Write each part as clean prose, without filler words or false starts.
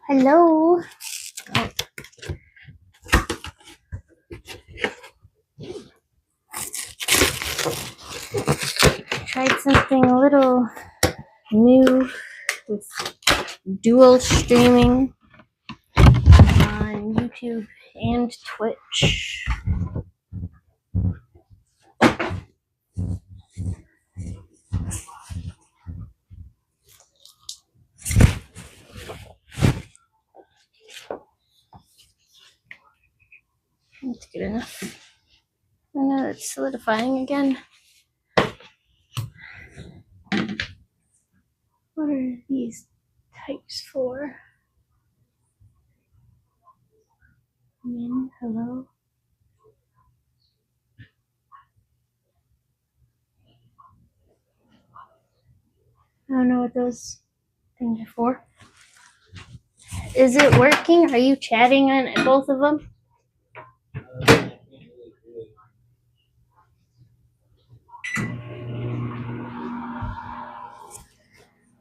Hello. Tried something a little new with dual streaming on YouTube and Twitch. That's good enough. I know it's solidifying again. What are these types for? Min, hello? I don't know what those things are for. Is it working? Are you chatting on both of them?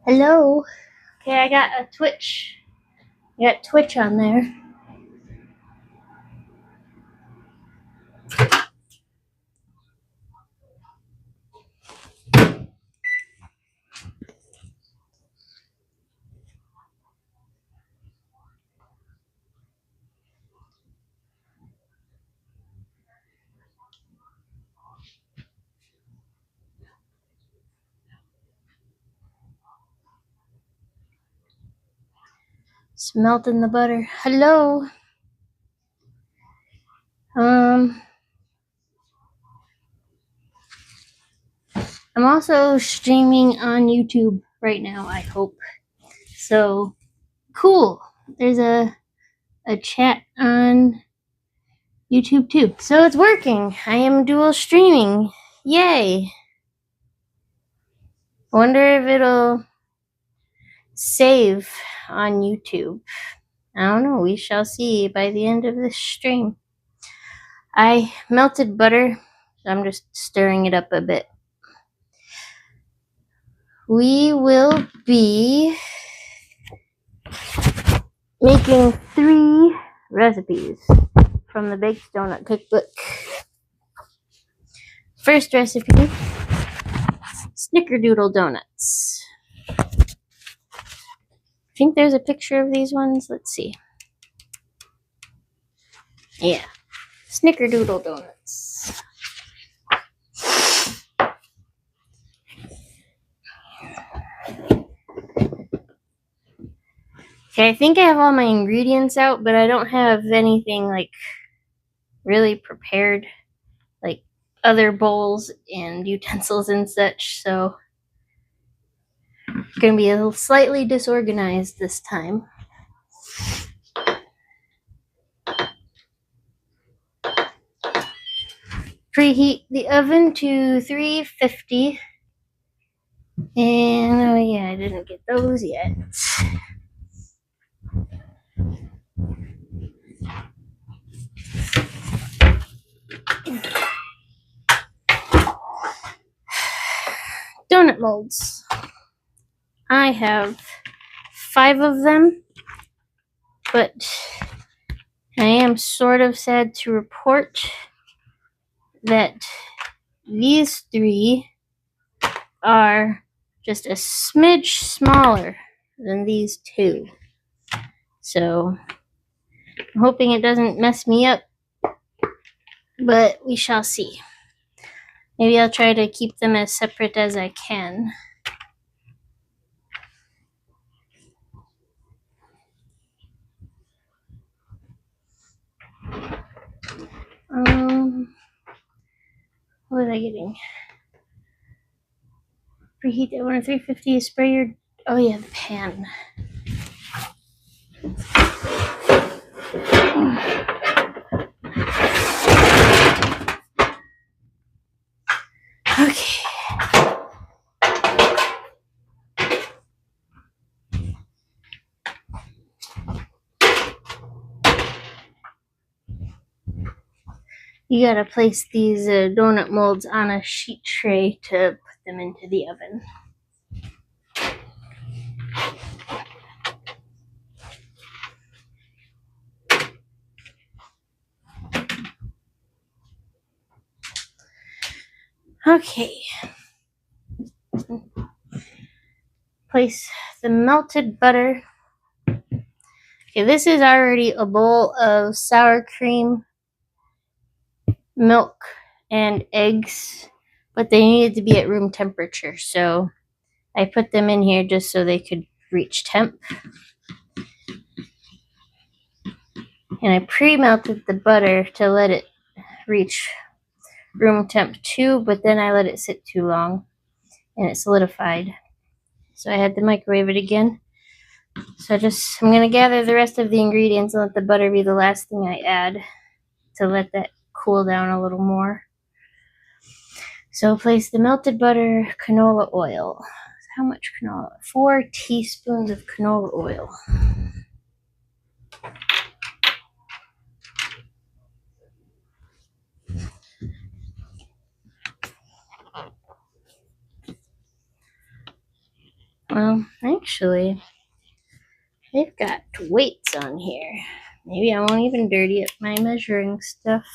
Hello? Okay, I got a Twitch. I got Twitch on there. It's melting the butter. Hello? I'm also streaming on YouTube right now, I hope. So, cool. There's a chat on YouTube too. So it's working. I am dual streaming. Yay. I wonder if it'll save on YouTube. I don't know. We shall see by the end of this stream. I melted butter, so I'm just stirring it up a bit. We will be making 3 recipes from the Baked Donut Cookbook. First recipe, Snickerdoodle donuts. I think there's a picture of these ones. Let's see. Yeah, Snickerdoodle donuts. Okay, I think I have all my ingredients out, but I don't have anything like really prepared, like other bowls and utensils and such, so it's gonna be a little slightly disorganized this time. Preheat the oven to 350. And oh yeah, I didn't get those yet. Donut molds. I have 5 of them, but I am sort of sad to report that these 3 are just a smidge smaller than these 2. So I'm hoping it doesn't mess me up, but we shall see. Maybe I'll try to keep them as separate as I can. What was I getting? Preheat the oven to 350. Spray your. Oh yeah, the pan. Okay. You gotta place these donut molds on a sheet tray to put them into the oven. Okay. Place the melted butter. Okay, this is already a bowl of sour cream, milk, and eggs, but they needed to be at room temperature, so I put them in here just so they could reach temp. And I pre-melted the butter to let it reach room temp too, but then I let it sit too long and it solidified. So I had to microwave it again. So I'm gonna gather the rest of the ingredients and let the butter be the last thing I add to let that cool down a little more. So place the melted butter, canola oil. How much canola? 4 teaspoons of canola oil. Well, actually, they've got weights on here. Maybe I won't even dirty up my measuring stuff.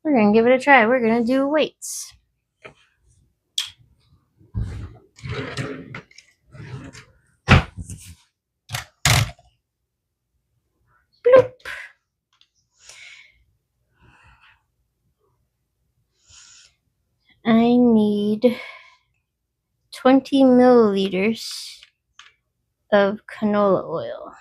We're gonna give it a try. We're gonna do weights. Bloop. I need 20 milliliters of canola oil.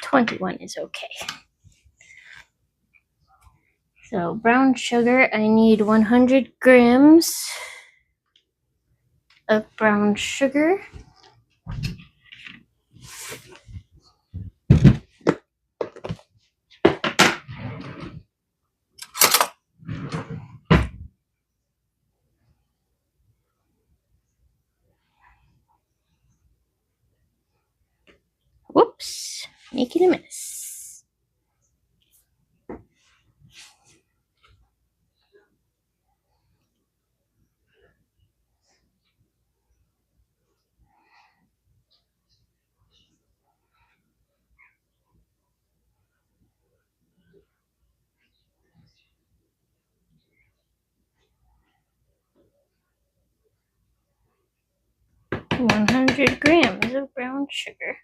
$21 is okay. So brown sugar, I need 100 grams of brown sugar. Whoops, making a mess. $100 grams of brown sugar.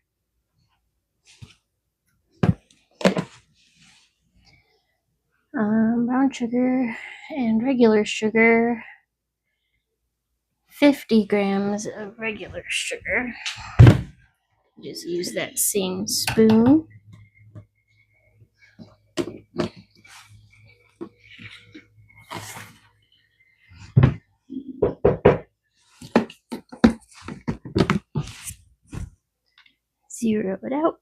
Brown sugar and regular sugar. 50 grams of regular sugar. Just use that same spoon. Zero it out.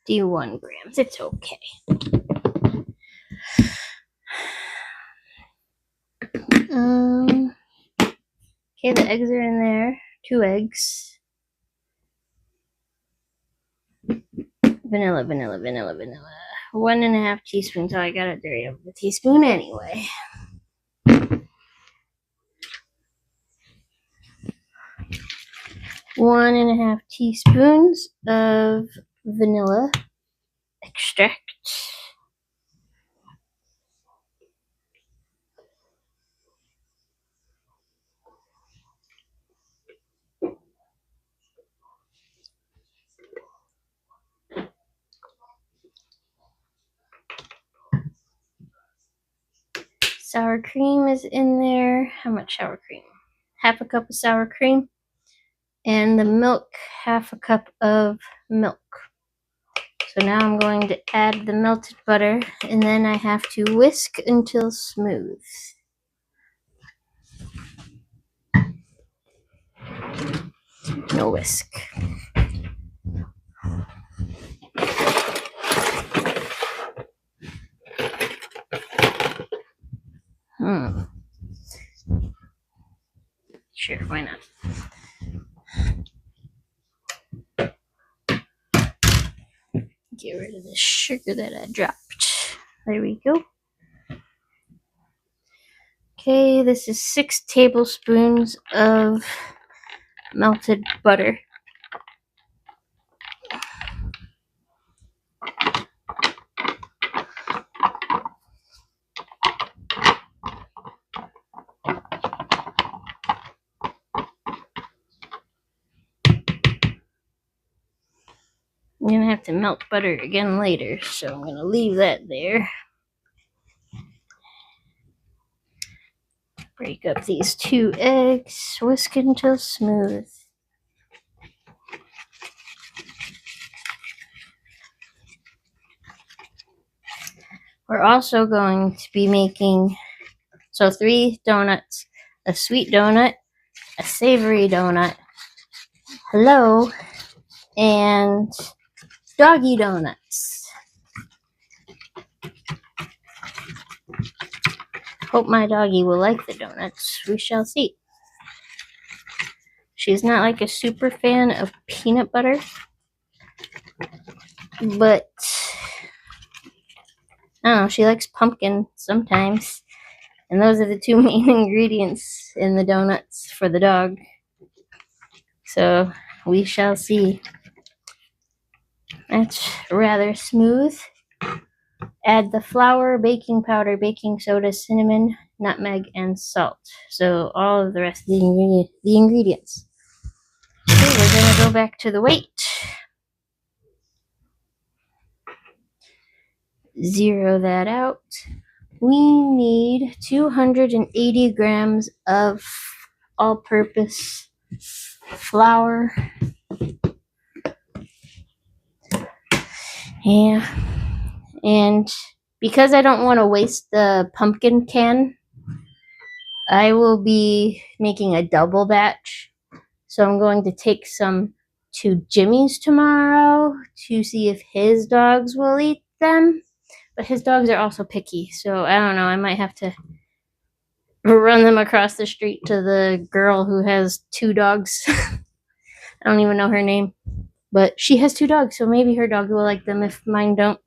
$51 grams. It's okay. Okay, the eggs are in there. 2 eggs. Vanilla. 1.5 teaspoons. So I gotta dirty up the teaspoon anyway. 1.5 teaspoons of vanilla extract. Sour cream is in there. How much sour cream? 1/2 cup of sour cream. And the milk, 1/2 cup of milk. So now I'm going to add the melted butter, and then I have to whisk until smooth. No whisk. Sure, why not? Get rid of the sugar that I dropped. There we go. Okay, this is 6 tablespoons of melted butter. I'm going to have to melt butter again later, so I'm going to leave that there. Break up these 2 eggs, whisk until smooth. We're also going to be making 3 donuts, a sweet donut, a savory donut, hello, and doggy donuts. Hope my doggy will like the donuts. We shall see. She's not like a super fan of peanut butter, but I don't know, she likes pumpkin sometimes. And those are the 2 main ingredients in the donuts for the dog. So we shall see. That's rather smooth. Add the flour, baking powder, baking soda, cinnamon, nutmeg, and salt. So all of the rest of the ingredients. Okay, we're going to go back to the weight. Zero that out. We need 280 grams of all-purpose flour. Yeah. And because I don't want to waste the pumpkin can, I will be making a double batch. So I'm going to take some to Jimmy's tomorrow to see if his dogs will eat them. But his dogs are also picky, so I don't know. I might have to run them across the street to the girl who has 2 dogs. I don't even know her name. But she has 2 dogs, so maybe her dog will like them if mine don't.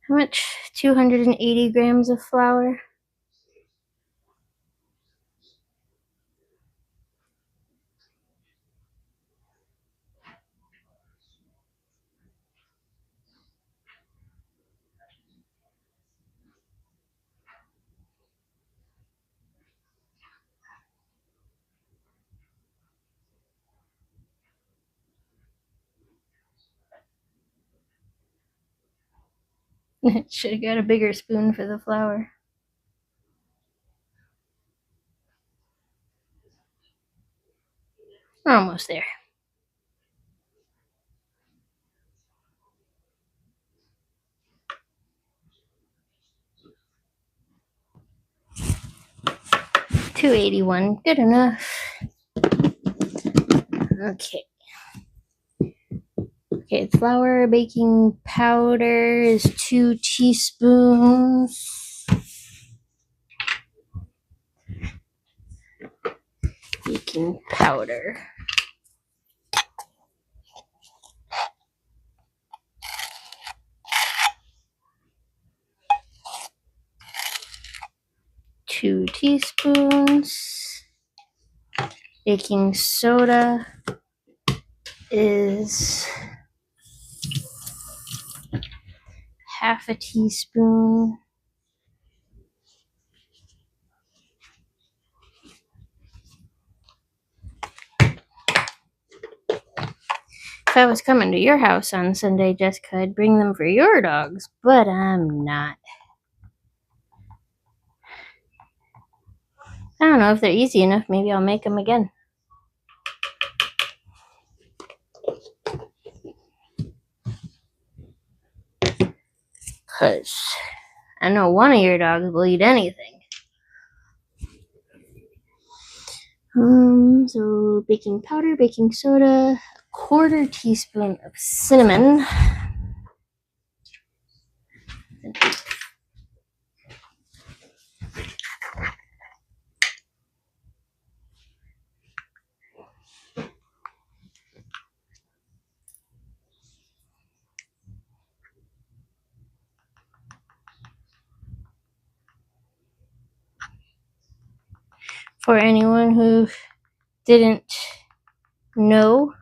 How much? 280 grams of flour. Should have got a bigger spoon for the flour. We're almost there. $281, good enough. Okay. Okay, flour, baking powder is 2 teaspoons. Baking powder. Two teaspoons. Baking soda is half a teaspoon. If I was coming to your house on Sunday, Jessica, I'd bring them for your dogs, but I'm not. I don't know if they're easy enough. Maybe I'll make them again. Because I know one of your dogs will eat anything. So baking powder, baking soda, 1/4 teaspoon of cinnamon. For anyone who didn't know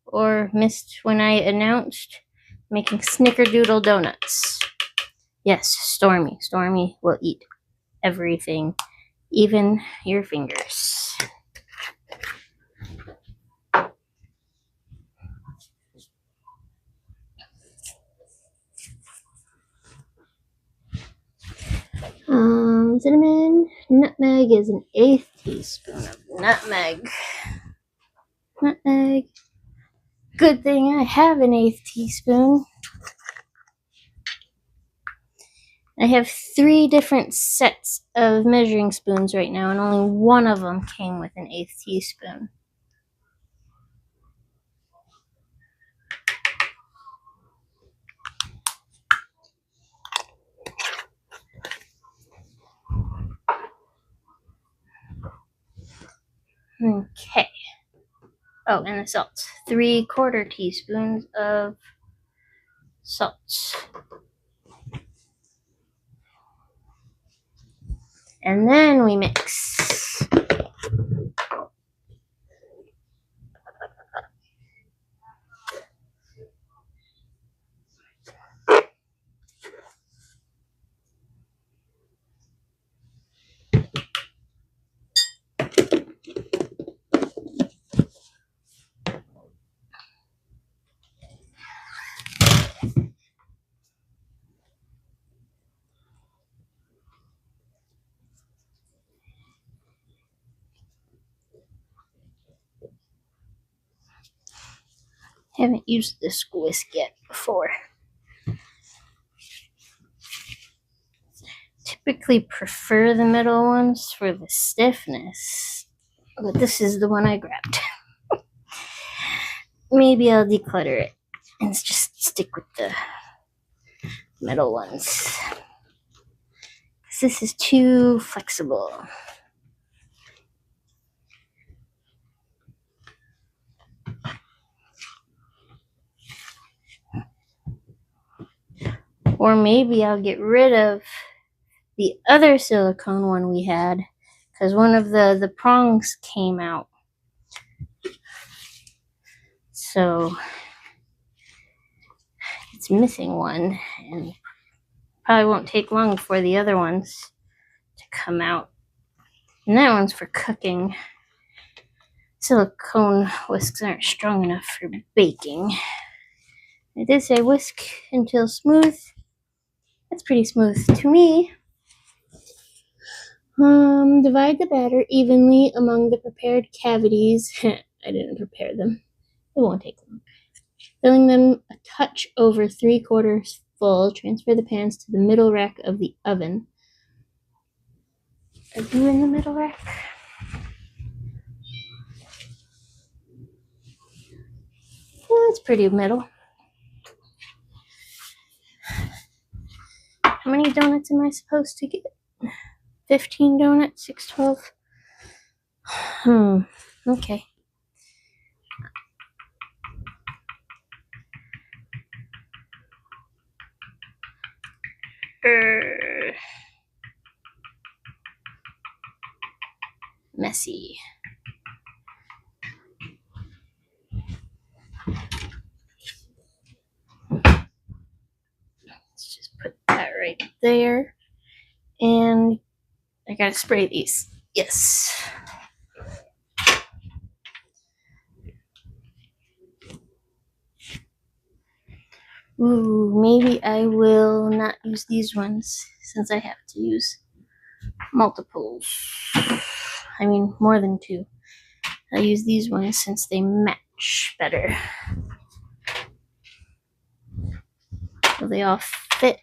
or missed when I announced, making snickerdoodle donuts. Yes, Stormy. Stormy will eat everything, even your fingers. Cinnamon, nutmeg is 1/8 teaspoon of nutmeg. Nutmeg. Good thing I have 1/8 teaspoon. I have 3 different sets of measuring spoons right now, and only one of them came with 1/8 teaspoon. Okay. Oh, and the salt. 3/4 teaspoons of salt. And then we mix. Haven't used this whisk yet before. Typically prefer the middle ones for the stiffness, but this is the one I grabbed. Maybe I'll declutter it and just stick with the middle ones. This is too flexible. Or maybe I'll get rid of the other silicone one we had, because one of the prongs came out. So it's missing one, and probably won't take long for the other ones to come out. And that one's for cooking. Silicone whisks aren't strong enough for baking. I did say whisk until smooth. That's pretty smooth to me. Divide the batter evenly among the prepared cavities. I didn't prepare them. It won't take long. Filling them a touch over 3/4 full, transfer the pans to the middle rack of the oven. Are you in the middle rack? Well, it's pretty middle. How many donuts am I supposed to get? 15 donuts, 6, 12. Okay. Messy. Let's just put that right there. And I gotta spray these. Yes. Ooh, maybe I will not use these ones since I have to use multiples. I mean, more than 2. I'll use these ones since they match better. Will they all fit?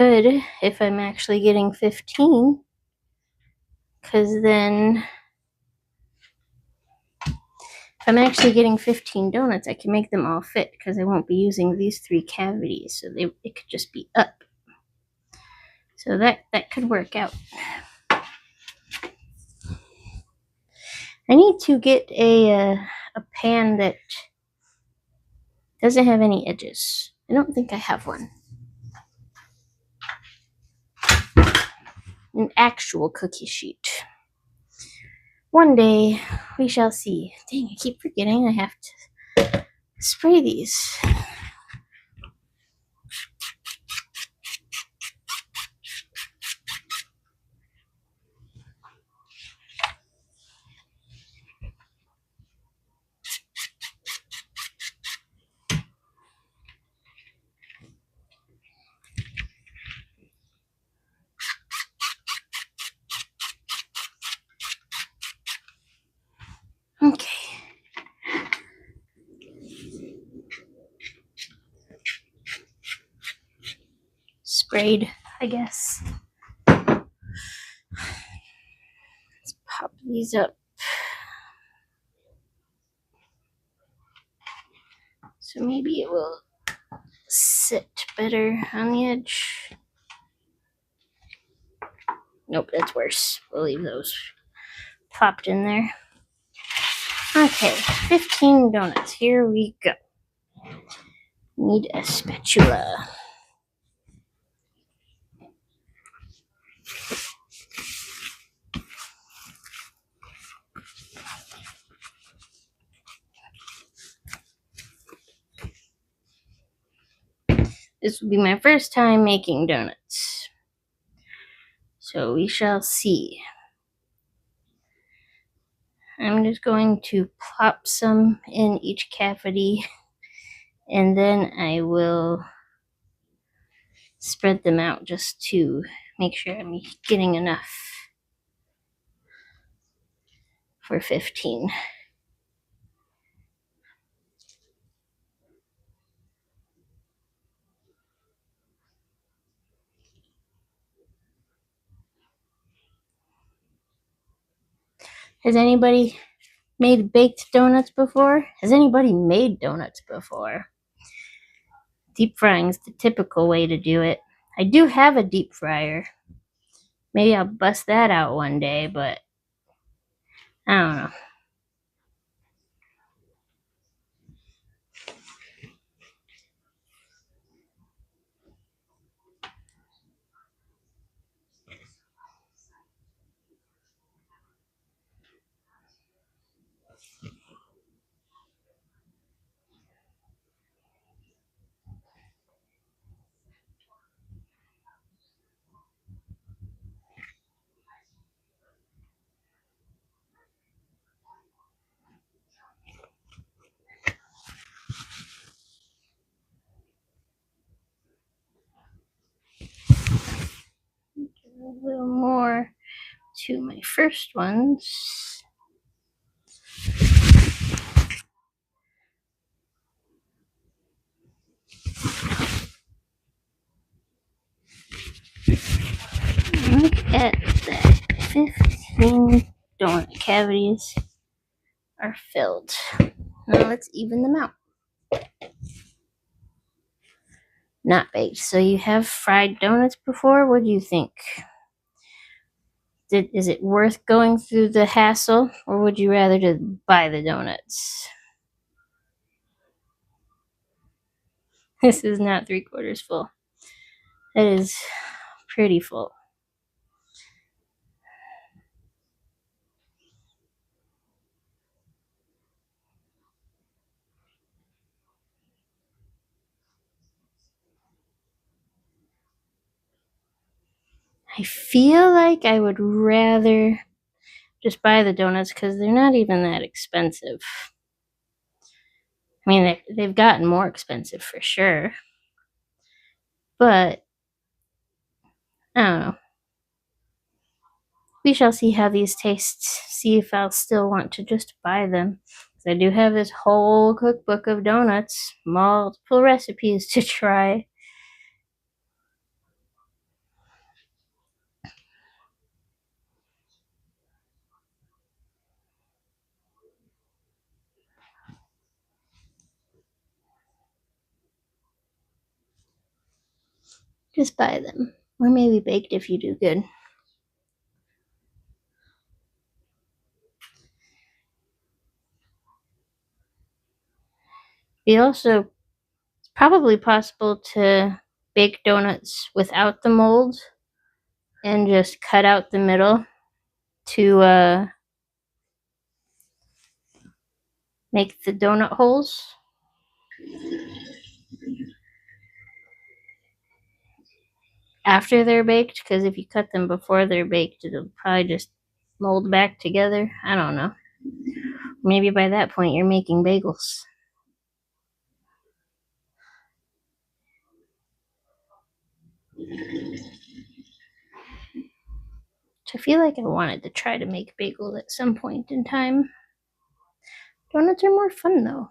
could if I'm actually getting 15, because then if I'm actually getting 15 donuts, I can make them all fit because I won't be using these 3 cavities, so it could just be up. So that could work out. I need to get a pan that doesn't have any edges. I don't think I have one. An actual cookie sheet. One day we shall see. Dang, I keep forgetting I have to spray these. Okay. Sprayed, I guess. Let's pop these up. So maybe it will sit better on the edge. Nope, that's worse. We'll leave those plopped in there. Okay, 15 donuts. Here we go. Need a spatula. This will be my first time making donuts. So we shall see. I'm just going to plop some in each cavity, and then I will spread them out just to make sure I'm getting enough for 15. Has anybody made baked donuts before? Has anybody made donuts before? Deep frying is the typical way to do it. I do have a deep fryer. Maybe I'll bust that out one day, but I don't know. A little more to my first ones. Look at that. 15 donut cavities are filled. Now let's even them out. Not baked. So you have fried donuts before? What do you think? Is it worth going through the hassle, or would you rather just buy the donuts? This is not 3/4 full. It is pretty full. I feel like I would rather just buy the donuts because they're not even that expensive. I mean, they've gotten more expensive for sure, but I don't know. We shall see how these taste, see if I'll still want to just buy them. I do have this whole cookbook of donuts, multiple recipes to try. Just buy them. Or maybe baked if you do good. It also, it's probably possible to bake donuts without the mold and just cut out the middle to make the donut holes. After they're baked, because if you cut them before they're baked, it'll probably just mold back together. I don't know. Maybe by that point you're making bagels. I feel like I wanted to try to make bagels at some point in time. Donuts are more fun though.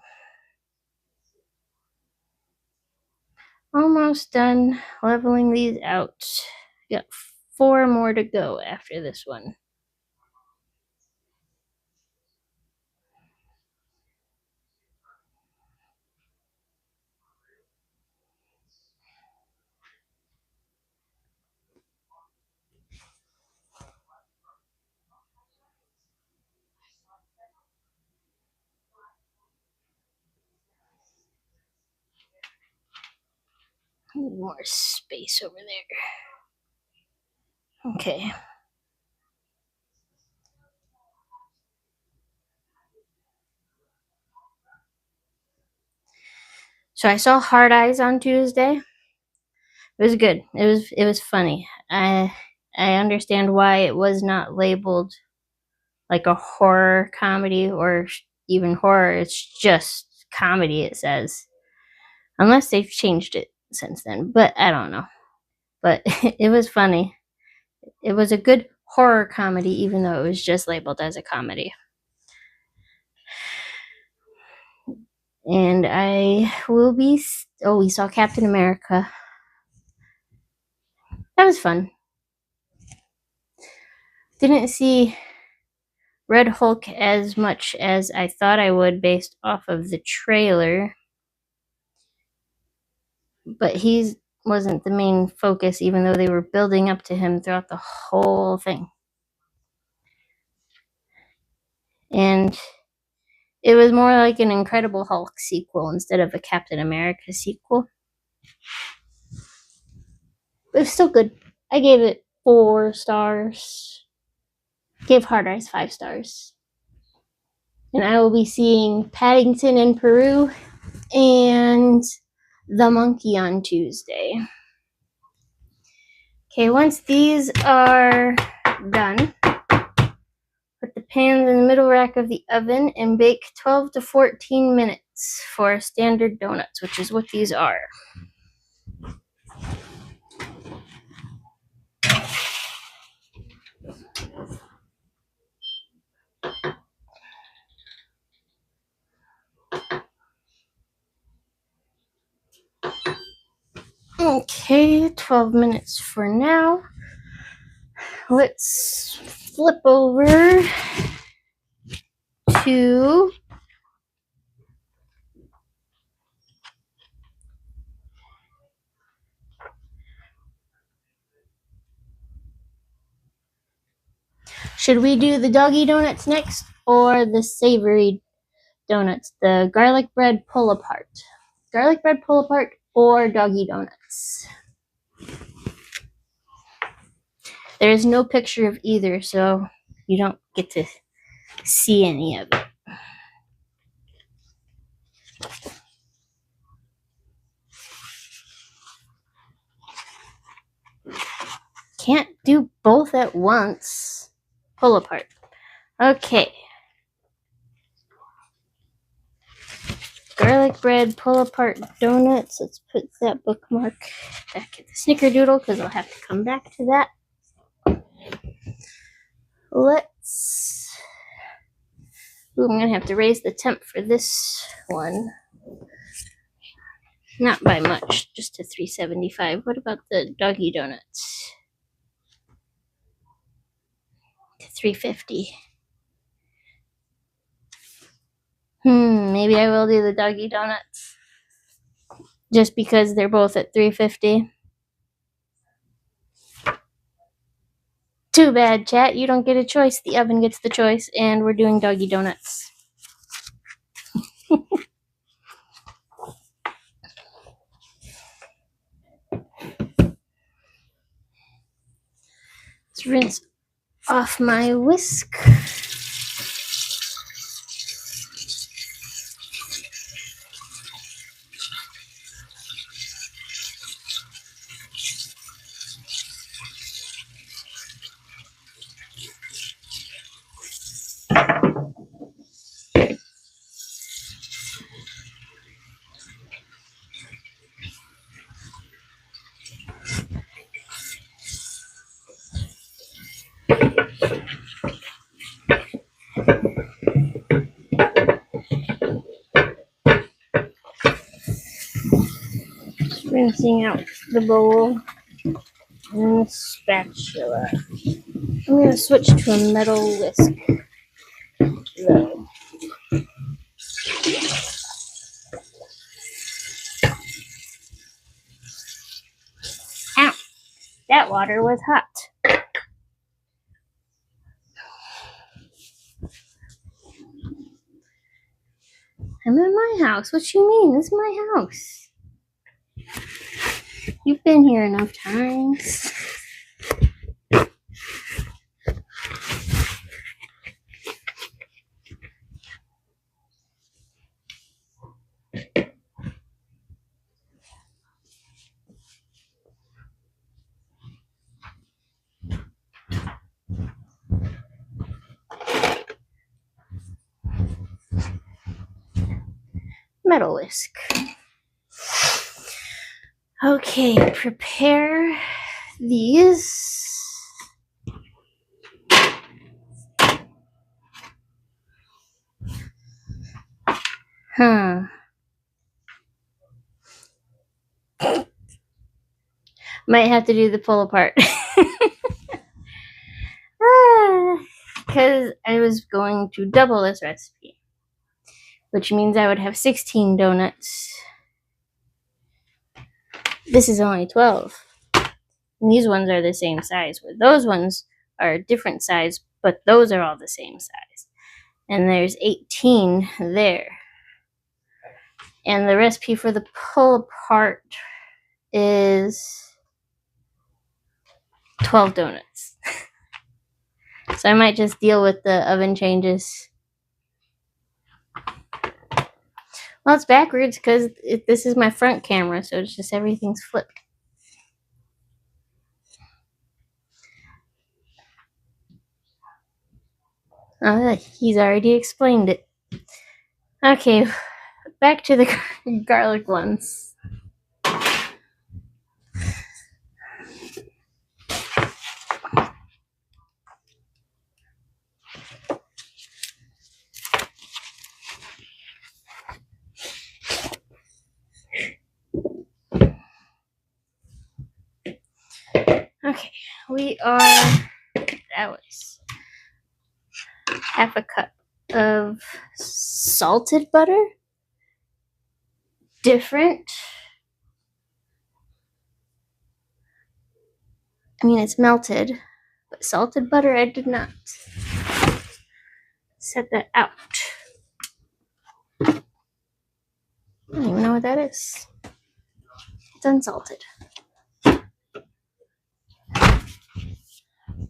Almost done leveling these out. Got 4 more to go after this one. Need more space over there. Okay. So I saw Hard Eyes on Tuesday. It was good. It was funny. I understand why it was not labeled like a horror comedy or even horror. It's just comedy, it says. Unless they've changed it since then, but I don't know. But it was funny. It was a good horror comedy, even though it was just labeled as a comedy. And I will be. Oh, we saw Captain America. That was fun. Didn't see Red Hulk as much as I thought I would based off of the trailer. But he wasn't the main focus, even though they were building up to him throughout the whole thing. And it was more like an Incredible Hulk sequel instead of a Captain America sequel. It was still good. I gave it 4 stars. Gave Hard Eyes 5 stars. And I will be seeing Paddington in Peru and The Monkey on Tuesday. Okay, once these are done, put the pans in the middle rack of the oven and bake 12 to 14 minutes for standard donuts, which is what these are. Okay, 12 minutes for now. Let's flip over to should we do the doggy donuts next or the savory donuts? The garlic bread pull apart. Garlic bread pull apart or doggy donuts? There is no picture of either, so you don't get to see any of it. Can't do both at once. Pull apart. Okay. Garlic bread pull apart donuts. Let's put that bookmark back at the snickerdoodle because I'll have to come back to that. Let's. Ooh, I'm gonna have to raise the temp for this one. Not by much, just to 375. What about the doggy donuts? To 350. Maybe I will do the doggy donuts. Just because they're both at 350. Too bad, chat. You don't get a choice. The oven gets the choice, and we're doing doggy donuts. Let's rinse off my whisk. Rinsing out the bowl and the spatula. I'm going to switch to a metal whisk. Though. Ow! That water was hot. I'm in my house. What you mean? This is my house. You've been here enough times. Metal whisk. Okay, prepare these. Might have to do the pull apart. Because I was going to double this recipe, which means I would have 16 donuts. This is only 12. And these ones are the same size, where those ones are a different size, but those are all the same size. And there's 18 there. And the recipe for the pull apart is 12 donuts. So I might just deal with the oven changes. Well, it's backwards because this is my front camera, so it's just everything's flipped. He's already explained it. Okay, back to the garlic ones. Okay, that was half a cup of salted butter. Different. I mean, it's melted, but salted butter I did not. Set that out. I don't even know what that is. It's unsalted.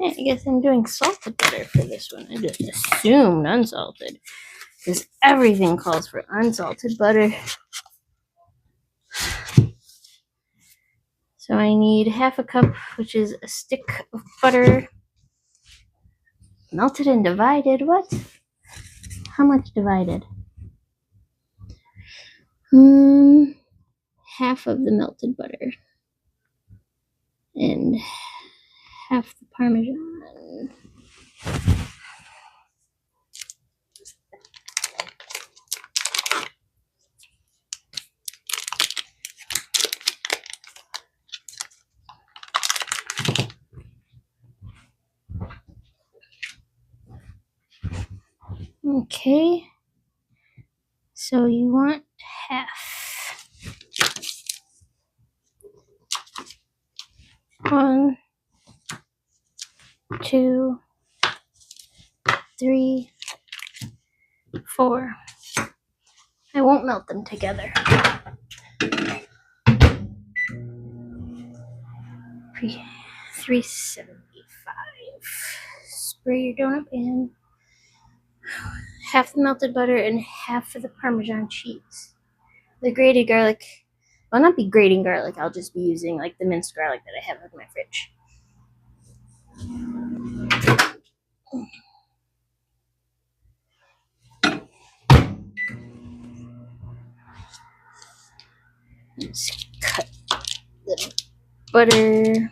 Yeah, I guess I'm doing salted butter for this one. I just assumed unsalted, because everything calls for unsalted butter. So I need half a cup, which is a stick of butter. Melted and divided? What? How much divided? Half of the melted butter. And half the Parmesan. Okay. So you want half. 1, 2, 3, 4. I won't melt them together. 375. Spray your donut in. Half the melted butter and half of the Parmesan cheese. The grated garlic. I'll not be grating garlic. I'll just be using like the minced garlic that I have in my fridge. Let's cut the butter.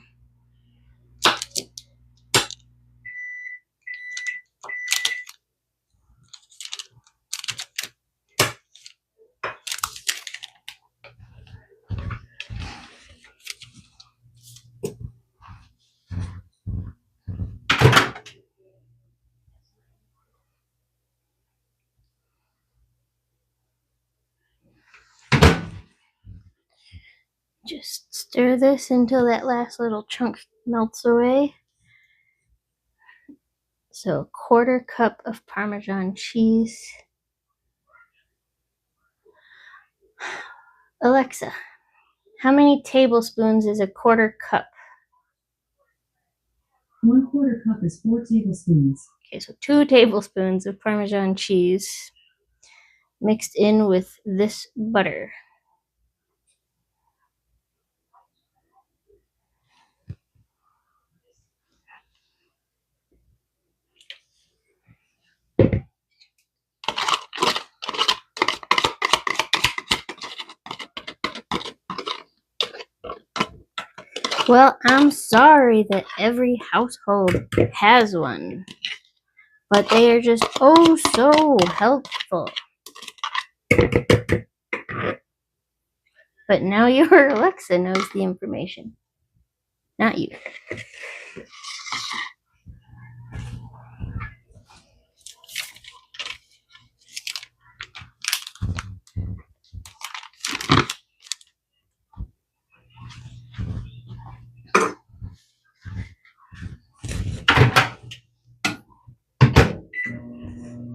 Just stir this until that last little chunk melts away. So, 1/4 cup of Parmesan cheese. Alexa, how many tablespoons is a 1/4 cup? 1/4 cup is 4 tablespoons. Okay, so 2 tablespoons of Parmesan cheese mixed in with this butter. Well, I'm sorry that every household has one, but they are just oh so helpful. But now your Alexa knows the information, not you.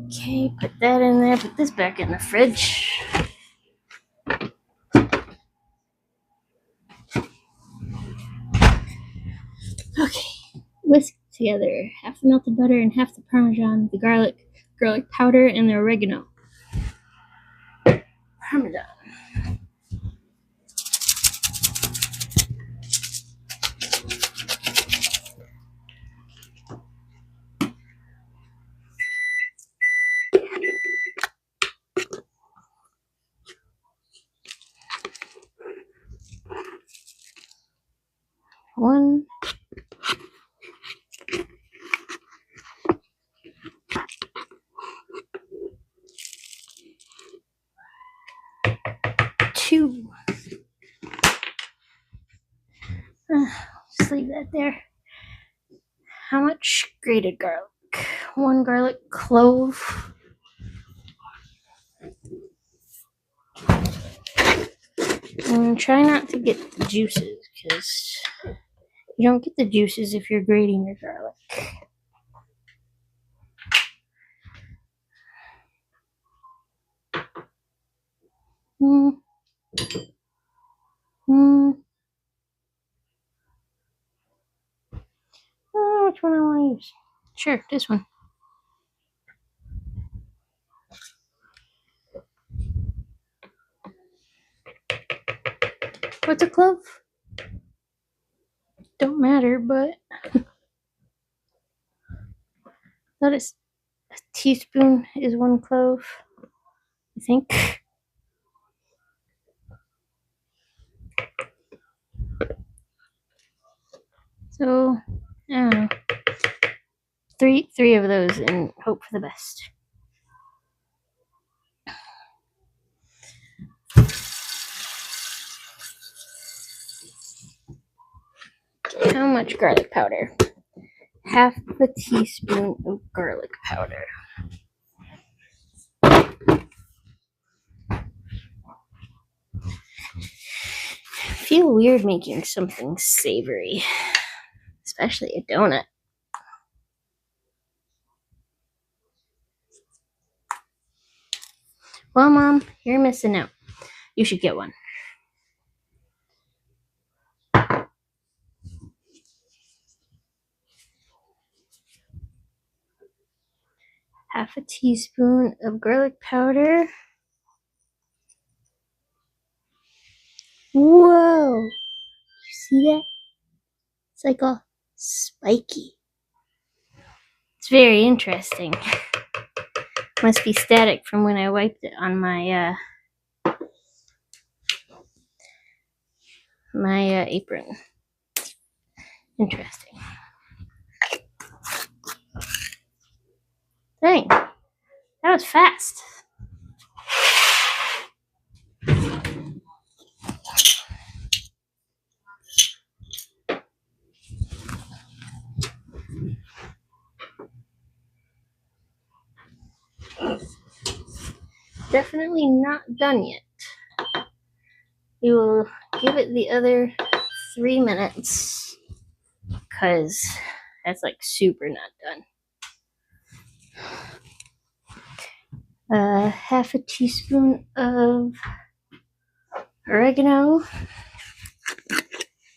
Okay, put that in there, put this back in the fridge. Okay, whisk together half the melted butter and half the Parmesan, the garlic powder, and the oregano. Parmesan. One. Two. Just leave that there. How much grated garlic? 1 garlic clove. And try not to get the juices, because you don't get the juices if you're grating your garlic. Oh, which one I want to use? Sure, this one. What's a clove? Don't matter, but that is a teaspoon is 1 clove, I think. So, I don't know. Three of those and hope for the best. How much garlic powder? Half a teaspoon of garlic powder. I feel weird making something savory, especially a donut. Well, Mom, you're missing out. You should get one. Half a teaspoon of garlic powder. Whoa! You see that? It's like all spiky. It's very interesting. Must be static from when I wiped it on my apron. Interesting. Dang, that was fast. Definitely not done yet. We will give it the other 3 minutes because that's like super not done. Half a teaspoon of oregano.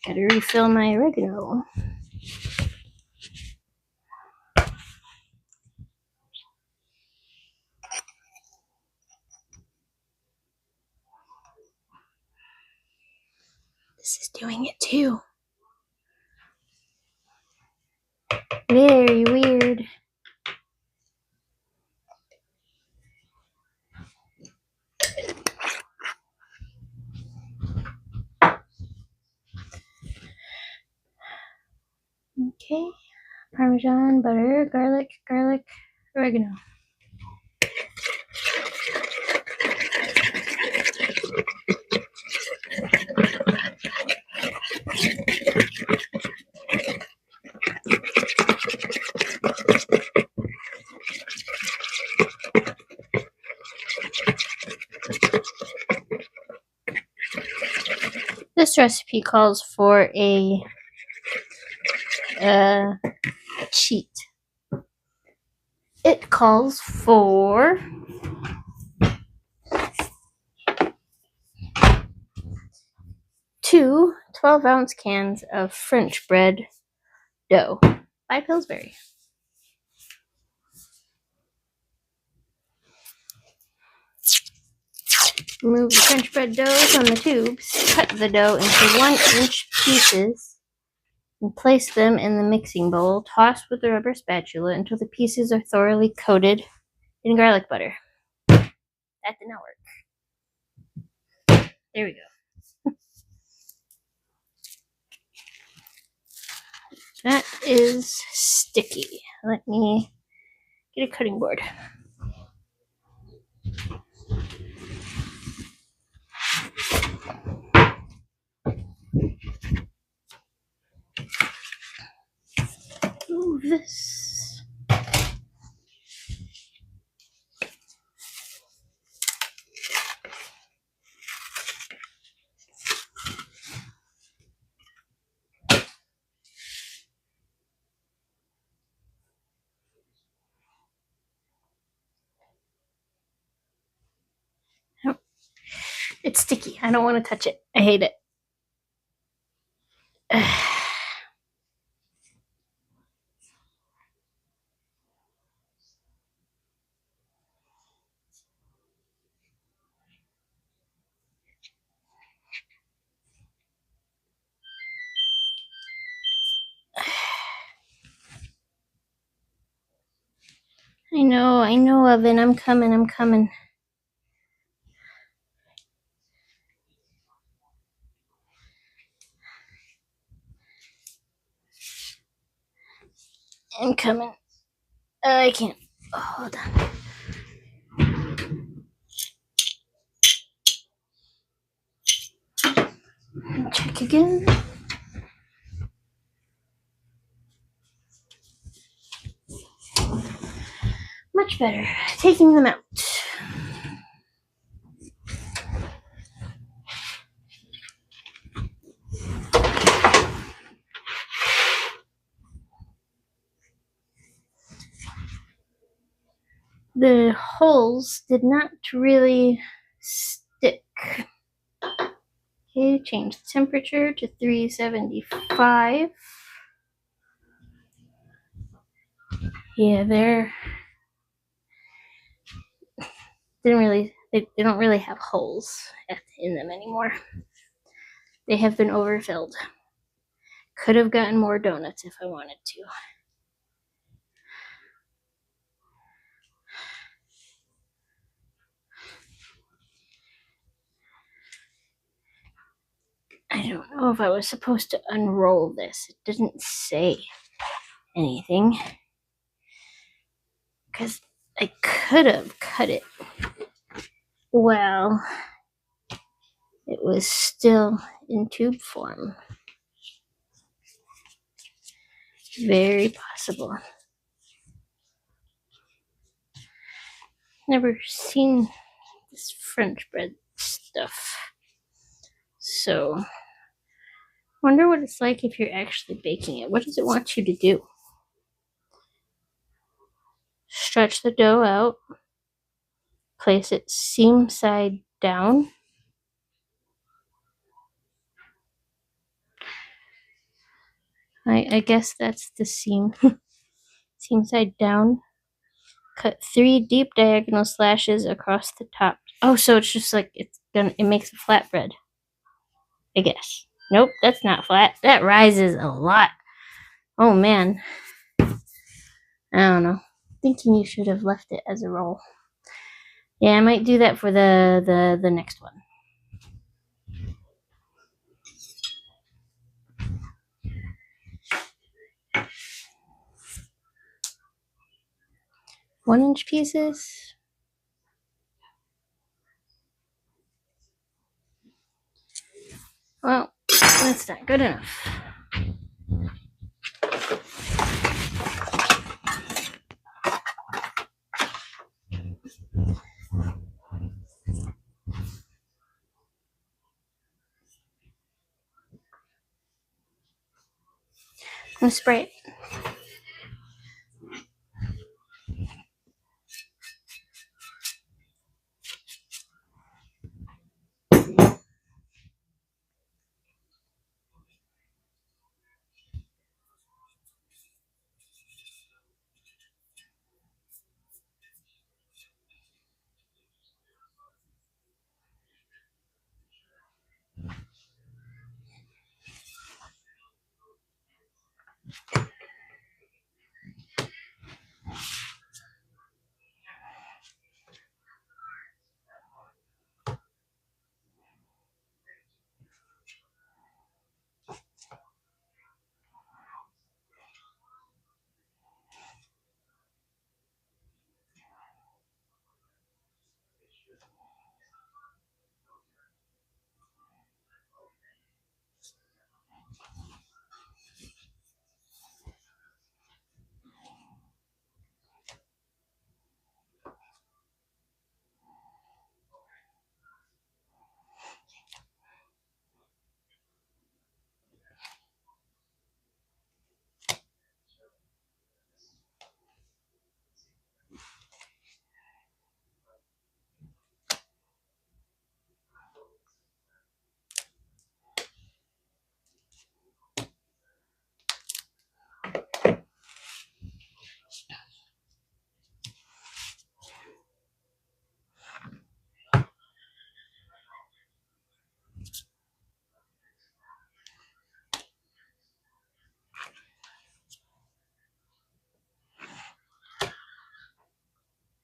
Gotta refill my oregano. This is doing it too. Very weird. Okay. Parmesan, butter, garlic, oregano. This recipe calls for a cheat. It calls for 2 12-ounce cans of French bread dough by Pillsbury. Remove the French bread dough from the tubes. Cut the dough into 1-inch pieces and place them in the mixing bowl. Toss with a rubber spatula until the pieces are thoroughly coated in garlic butter. That did not work. There we go. That is sticky. Let me get a cutting board. Move this. It's sticky. I don't want to touch it. I hate it. I know, oven. I'm coming. I'm coming. I can't. Oh, hold on. Check again. Much better. Taking them out. The holes did not really stick. Okay, change the temperature to 375. Yeah, they don't really have holes in them anymore. They have been overfilled. Could have gotten more donuts if I wanted to. I don't know if I was supposed to unroll this. It didn't say anything. Because I could have cut it. Well, it was still in tube form. Very possible. Never seen this French bread stuff. So, wonder what it's like if you're actually baking it. What does it want you to do? Stretch the dough out. Place it seam side down. I guess that's the seam. Seam side down. Cut 3 deep diagonal slashes across the top. Oh, so it's just like it makes a flatbread. I guess. Nope, that's not flat. That rises a lot. Oh man. I don't know. Thinking you should have left it as a roll. Yeah, I might do that for the next one. One-inch pieces. Well, that's not good enough. I'm gonna spray it.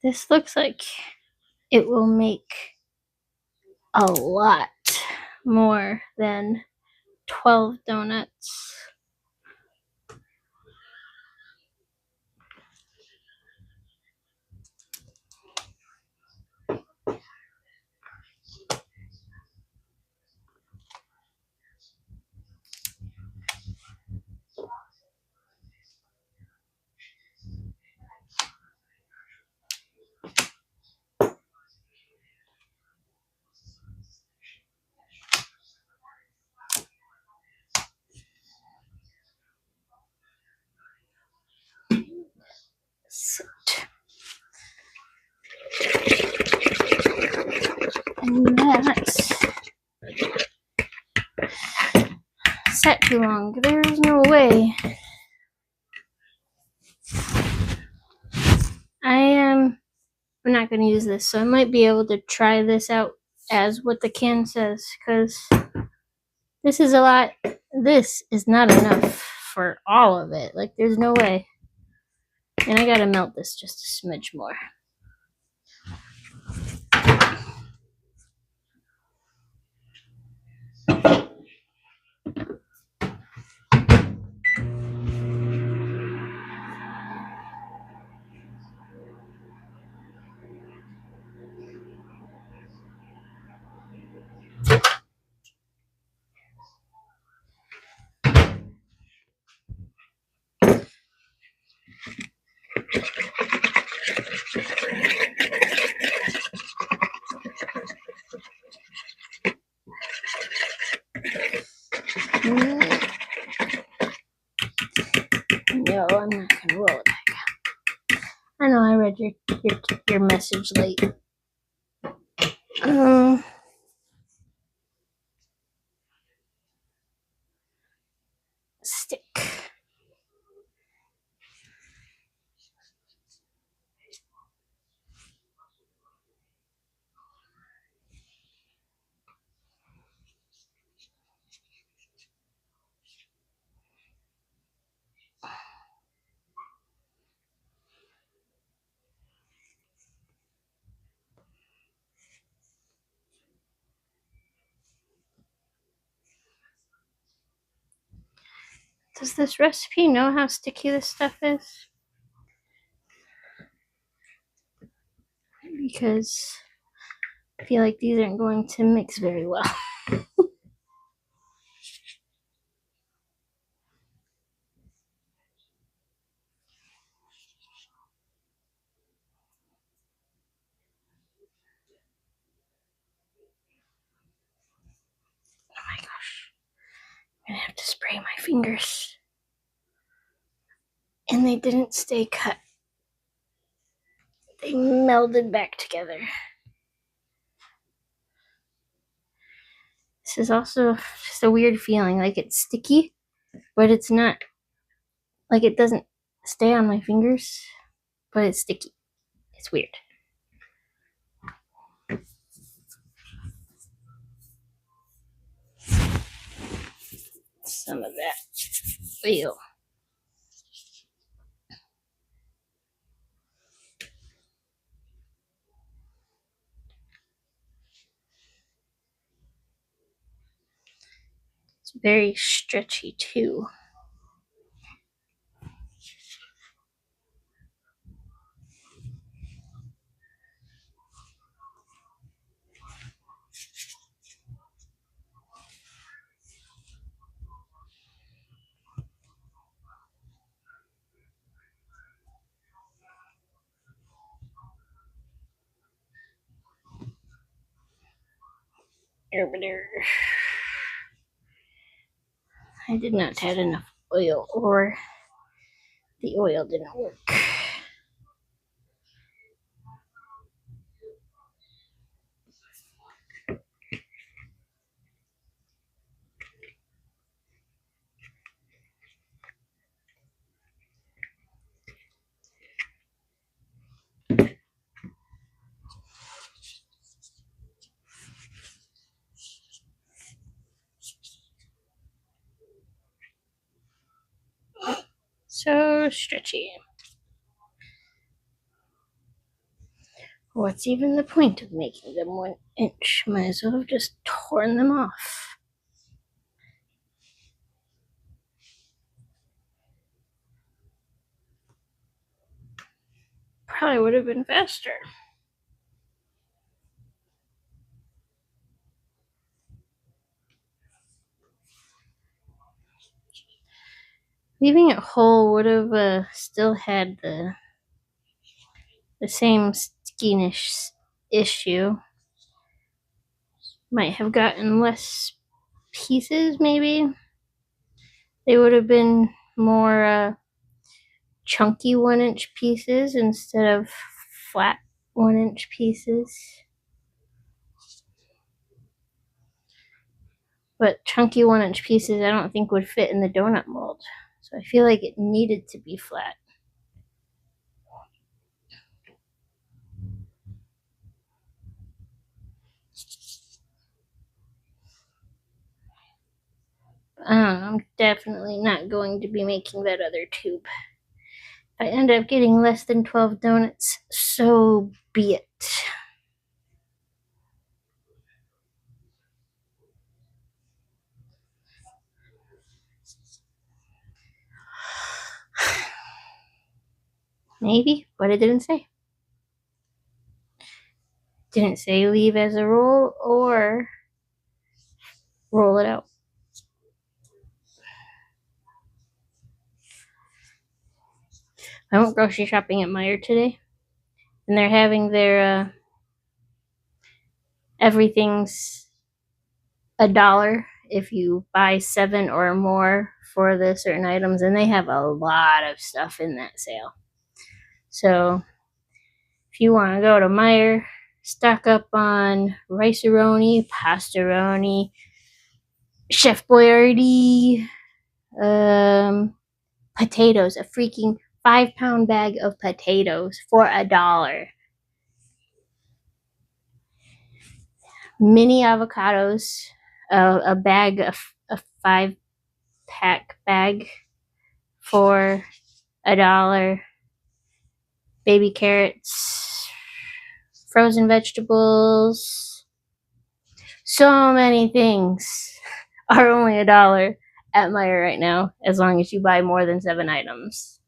This looks like it will make a lot more than 12 donuts. Yeah, that's set too long. There's no way. I'm not going to use this, so I might be able to try this out as what the can says, because this is a lot. This is not enough for all of it. Like, there's no way. And I gotta melt this just a smidge more. No, I'm not gonna roll it back. I know I read your message late. Stick. Does this recipe know how sticky this stuff is? Because I feel like these aren't going to mix very well. Oh my gosh. I'm gonna have to spray my fingers. And they didn't stay cut. They melded back together. This is also just a weird feeling, like it's sticky, but it's not, like it doesn't stay on my fingers, but it's sticky. It's weird. Some of that oil. It's very stretchy too. I did not add enough oil, or the oil didn't work. So stretchy. What's even the point of making them 1 inch? Might as well have just torn them off. Probably would have been faster. Leaving it whole would have still had the same stickiness issue. Might have gotten less pieces, maybe. They would have been more chunky 1 inch pieces instead of flat 1 inch pieces. But chunky 1-inch pieces I don't think would fit in the donut mold. So I feel like it needed to be flat. I'm definitely not going to be making that other tube. If I end up getting less than 12 donuts, so be it. Maybe, but it didn't say. Didn't say leave as a roll or roll it out. I went grocery shopping at Meijer today, and they're having their everything's $1 if you buy 7 or more for the certain items, and they have a lot of stuff in that sale. So if you want to go to Meijer, stock up on Rice-A-Roni, Pasta-Roni, Chef Boyardee, potatoes, a freaking 5-pound bag of potatoes for $1. Mini avocados, a bag of a 5-pack bag for $1. Baby carrots, frozen vegetables, so many things are only $1 at Meijer right now, as long as you buy more than 7 items.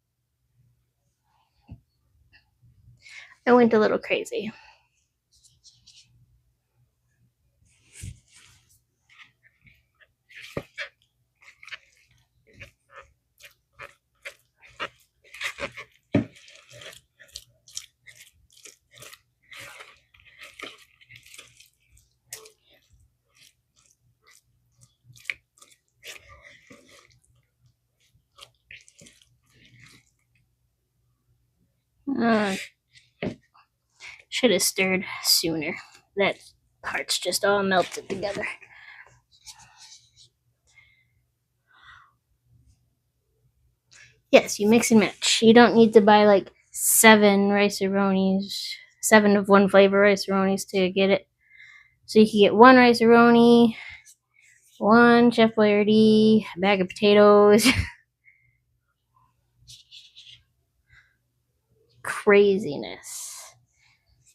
I went a little crazy. Should have stirred sooner. That part's just all melted together. Yes, you mix and match. You don't need to buy like 7 Rice-A-Ronis, 7 of one flavor Rice-A-Ronis to get it. So you can get 1 Rice-A-Roni, 1 Chef Boyardee, a bag of potatoes. Craziness.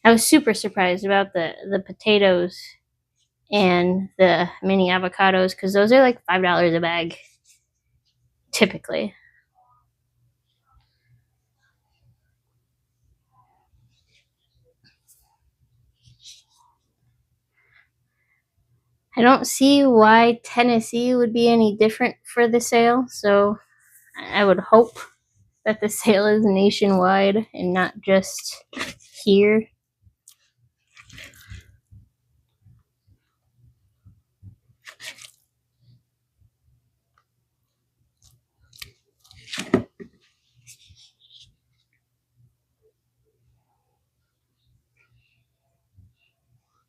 I was super surprised about the potatoes and the mini avocados because those are like $5 a bag, typically. I don't see why Tennessee would be any different for the sale, so I would hope that the sale is nationwide and not just here.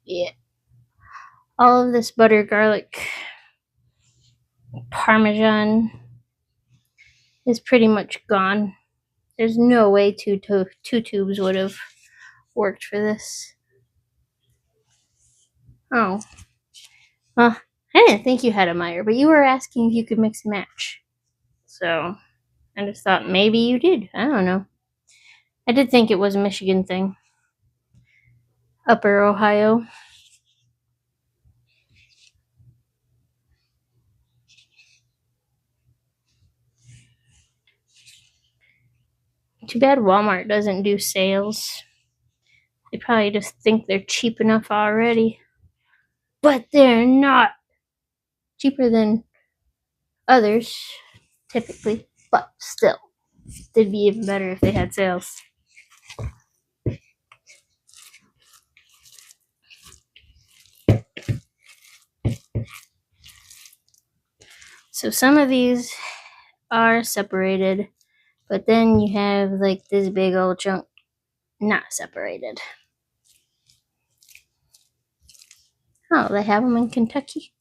Yeah. All of this butter, garlic, Parmesan is pretty much gone. There's no way two tubes would have worked for this. Oh. Well, I didn't think you had a Meijer, but you were asking if you could mix and match. So I just thought maybe you did. I don't know. I did think it was a Michigan thing. Upper Ohio. Too bad Walmart doesn't do sales. They probably just think they're cheap enough already. But they're not. Cheaper than others, typically. But still, it'd be even better if they had sales. So some of these are separated, but then you have like this big old chunk not separated. Oh, they have them in Kentucky?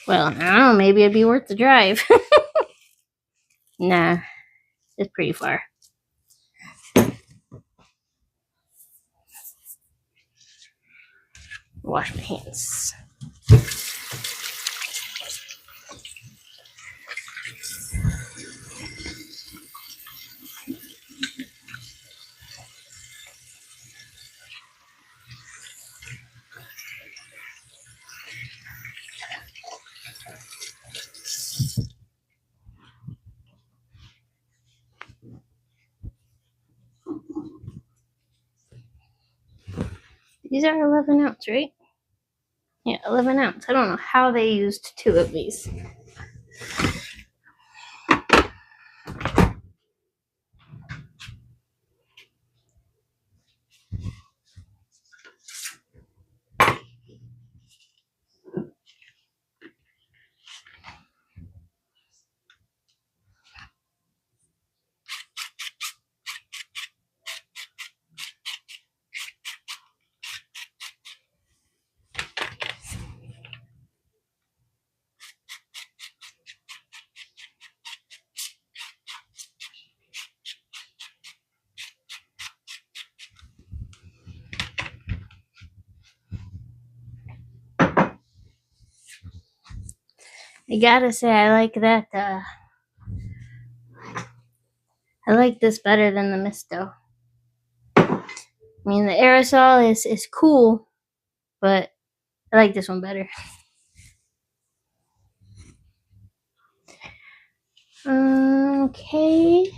Well, I don't know, maybe it'd be worth the drive. Nah, it's pretty far. Wash my hands. These are 11 ounce, right? Yeah, 11 ounce. I don't know how they used 2 of these. I gotta say, I like that. I like this better than the Misto. I mean, the aerosol is cool, but I like this one better. Okay.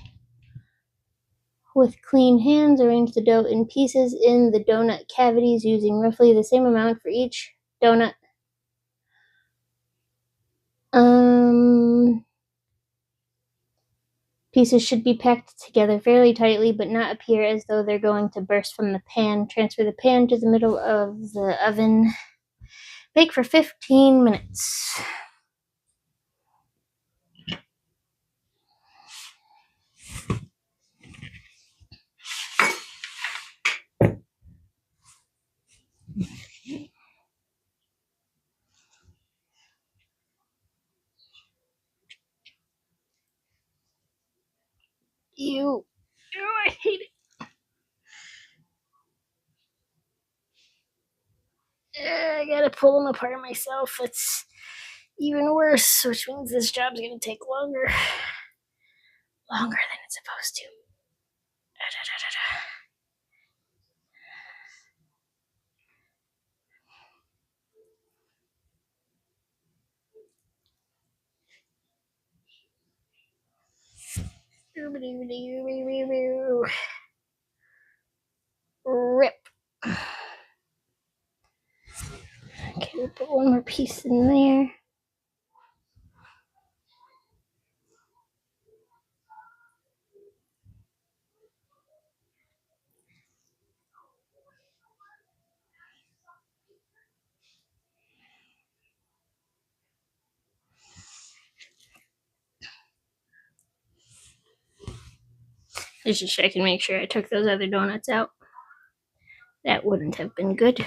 With clean hands, arrange the dough in pieces in the donut cavities using roughly the same amount for each donut. Pieces should be packed together fairly tightly but not appear as though they're going to burst from the pan. Transfer the pan to the middle of the oven. Bake for 15 minutes. Ew. Ew, I hate it. I gotta pull them apart myself. It's even worse, which means this job's gonna take longer. Longer than it's supposed to. Rip. Okay, we'll put one more piece in there. Just check and make sure I took those other donuts out. That wouldn't have been good.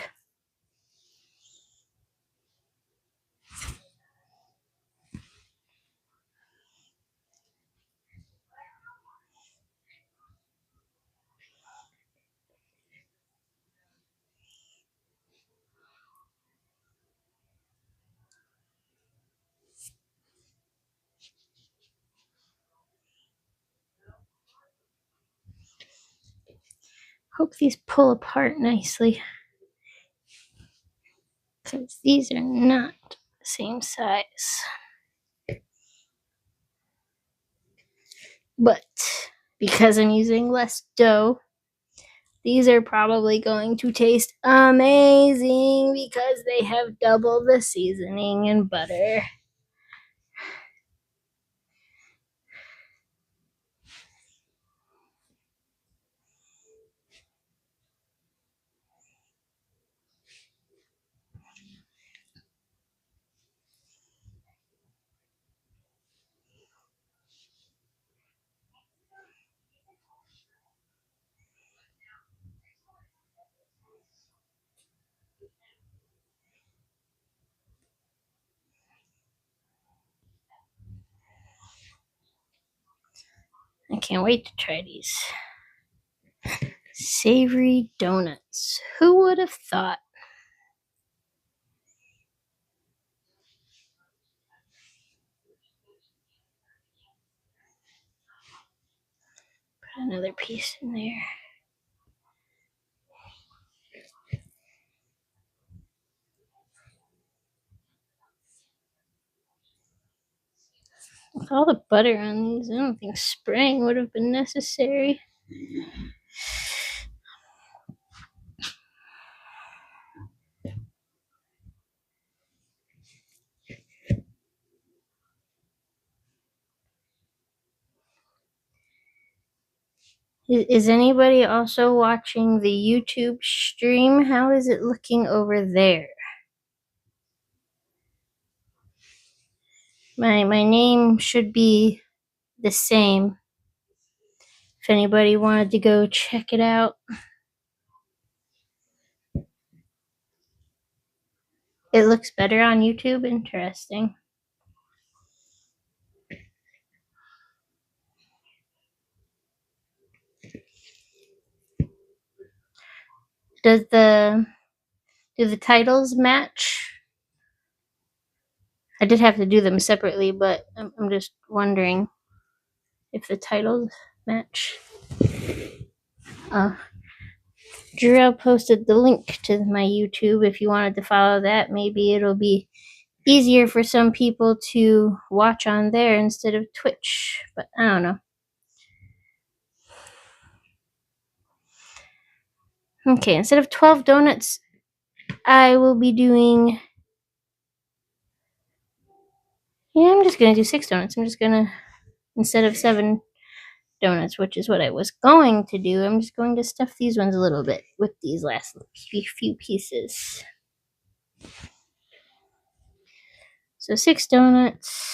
Hope these pull apart nicely, because these are not the same size. But because I'm using less dough, these are probably going to taste amazing because they have double the seasoning and butter. I can't wait to try these. Savory donuts. Who would have thought? Put another piece in there. With all the butter on these, I don't think spraying would have been necessary. Is anybody also watching the YouTube stream? How is it looking over there? My name should be the same. If anybody wanted to go check it out. It looks better on YouTube. Interesting. Do the titles match? I did have to do them separately, but I'm just wondering if the titles match. Jarrell posted the link to my YouTube if you wanted to follow that. Maybe it'll be easier for some people to watch on there instead of Twitch, but I don't know. Okay, instead of 12 donuts, I will be doing... Yeah, I'm just going to do 6 donuts. I'm just going to, instead of 7 donuts, which is what I was going to do, I'm just going to stuff these ones a little bit with these last few pieces. So 6 donuts.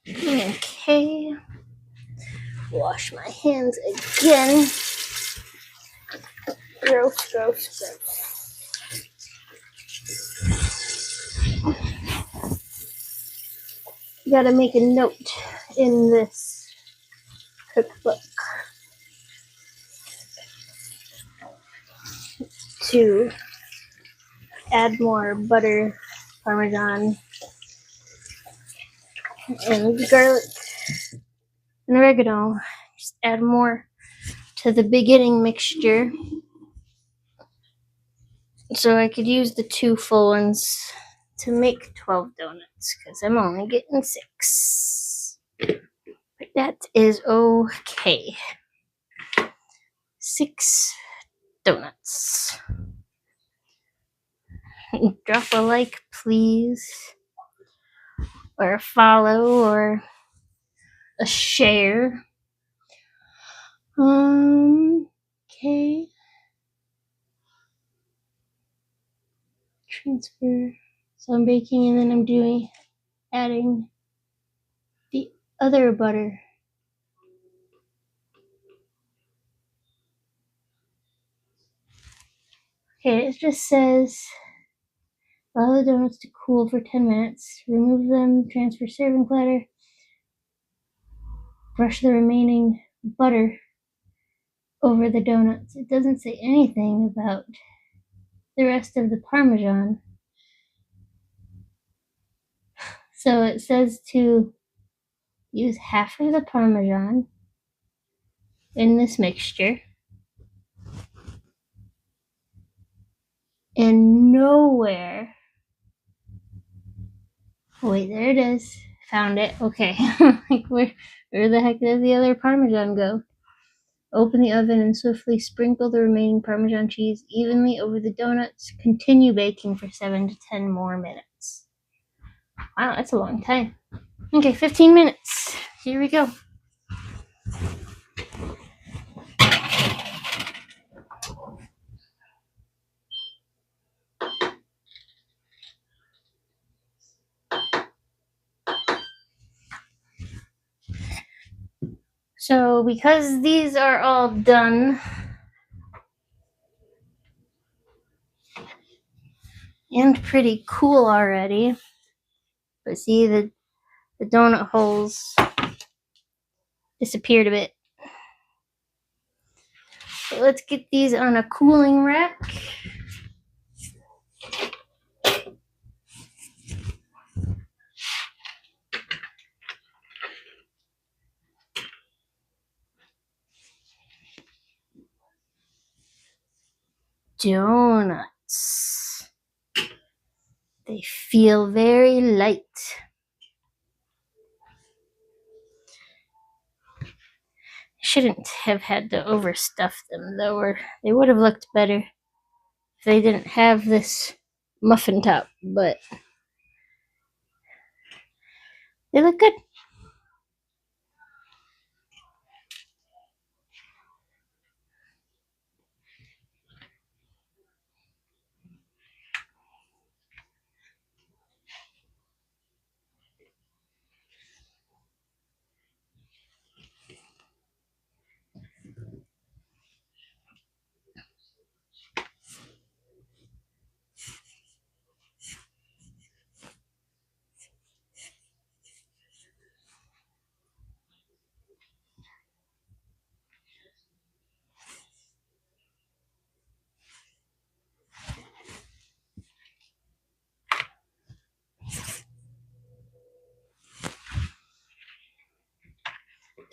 Okay. Wash my hands again. Gross, gross, gross. Gotta make a note in this cookbook to add more butter, Parmesan, and garlic and oregano. Just add more to the beginning mixture so I could use the 2 full ones to make 12 donuts because I'm only getting 6. But that is okay. 6 donuts. Drop a like, please, or a follow, or a share. Okay. Transfer. So I'm baking and then I'm adding the other butter. Okay, it just says allow the donuts to cool for 10 minutes. Remove them, transfer serving platter. Brush the remaining butter over the donuts. It doesn't say anything about the rest of the Parmesan. So it says to use half of the Parmesan in this mixture. And nowhere. Wait, there it is. Found it. Okay. Like where the heck did the other Parmesan go? Open the oven and swiftly sprinkle the remaining Parmesan cheese evenly over the donuts. Continue baking for 7 to 10 more minutes. Wow, that's a long time. Okay, 15 minutes. Here we go. So because these are all done and pretty cool already, but see the donut holes disappeared a bit. So let's get these on a cooling rack. Donuts. They feel very light. Shouldn't have had to overstuff them though, or they would have looked better if they didn't have this muffin top, but they look good.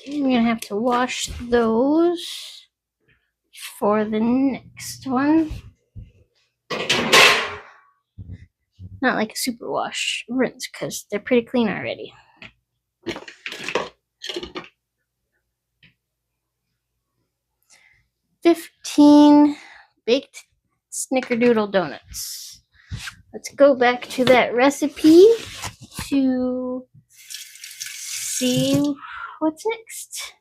Okay, I'm gonna have to wash those for the next one. Not like a super wash, rinse, because they're pretty clean already. 15 baked snickerdoodle donuts. Let's go back to that recipe to see what's next.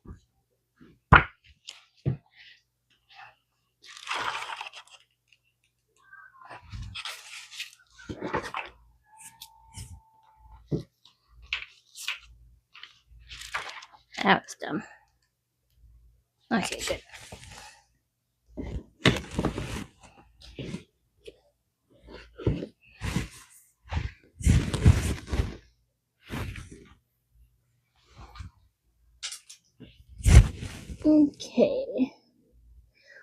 That was dumb. Okay, good. Okay.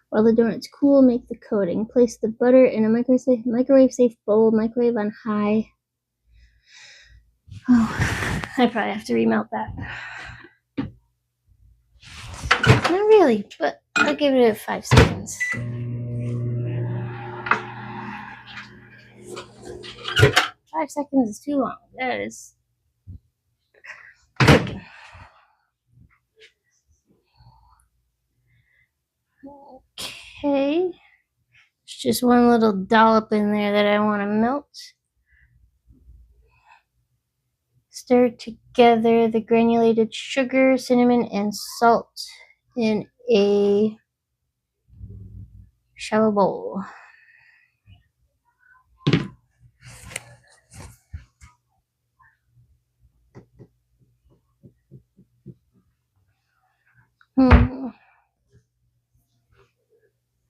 While the donut's cool, make the coating. Place the butter in a microwave-safe bowl. Microwave on high. Oh, I probably have to remelt that. Not really, but I'll give it 5 seconds. 5 seconds is too long. That is cooking. Okay. There's just one little dollop in there that I want to melt. Stir together the granulated sugar, cinnamon, and salt in a shallow bowl.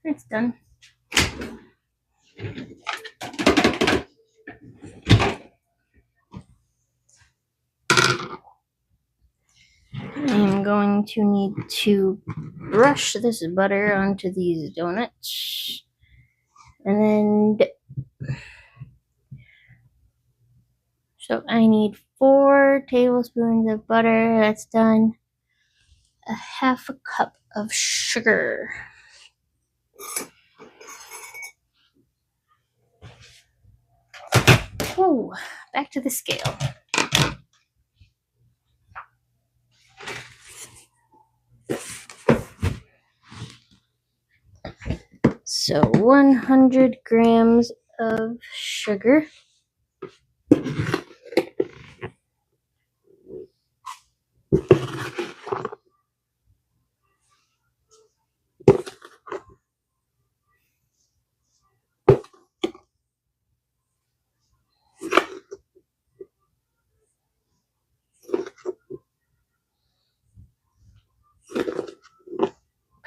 It's done. I'm going to need to brush this butter onto these donuts and then dip. So I need 4 tablespoons of butter. That's done. A half a cup of sugar. Whoa, back to the scale. So 100 grams of sugar.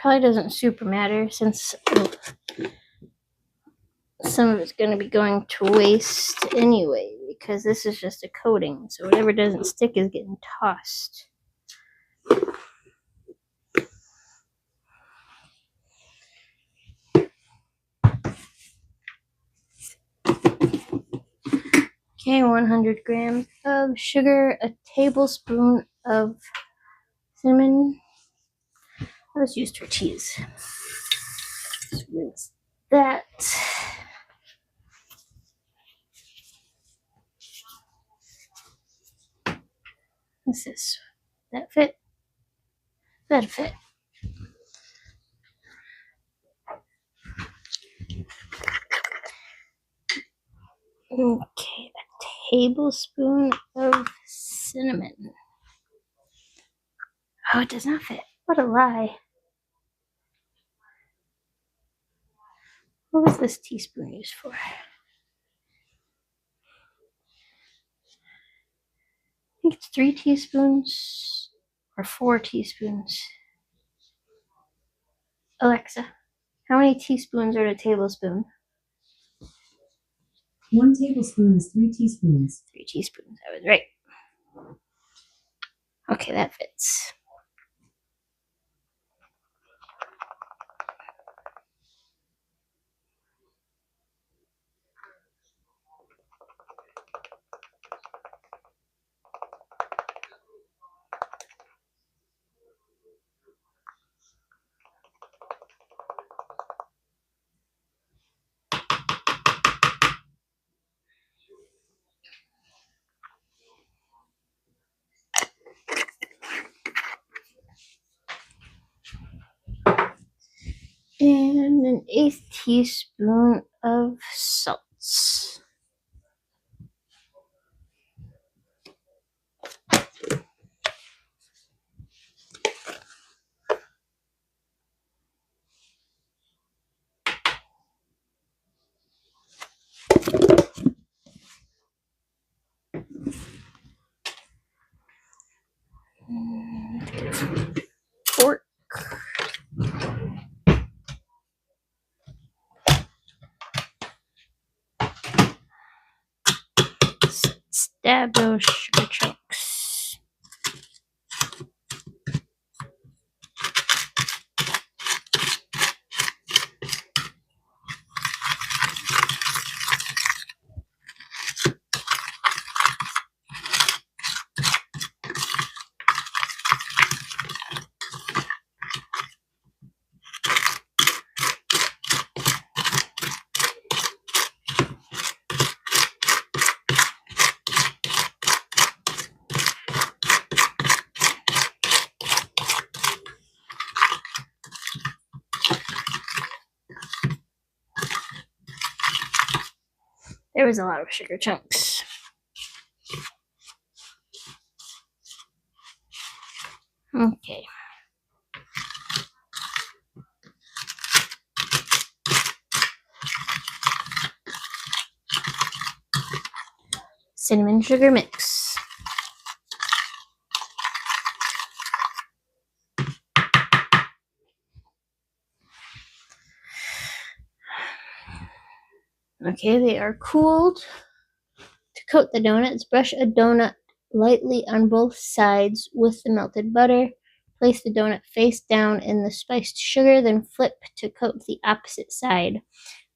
probably doesn't super matter since some of it's going to be going to waste anyway because this is just a coating. So whatever doesn't stick is getting tossed. Okay, 100 grams of sugar, a tablespoon of cinnamon. That was used for cheese. Let's rinse that. What's this? That fit? That fit. Okay, a tablespoon of cinnamon. Oh, it does not fit. What a lie. What was this teaspoon used for? I think it's 3 teaspoons or 4 teaspoons. Alexa, how many teaspoons are in a tablespoon? 1 tablespoon is 3 teaspoons. 3 teaspoons. I was right. Okay, that fits. And an 1/8 teaspoon of salt. Fork. Stab those sugar chunks. There was a lot of sugar chunks. Okay. Cinnamon sugar mix. Okay, they are cooled. To coat the donuts, brush a donut lightly on both sides with the melted butter. Place the donut face down in the spiced sugar, then flip to coat the opposite side.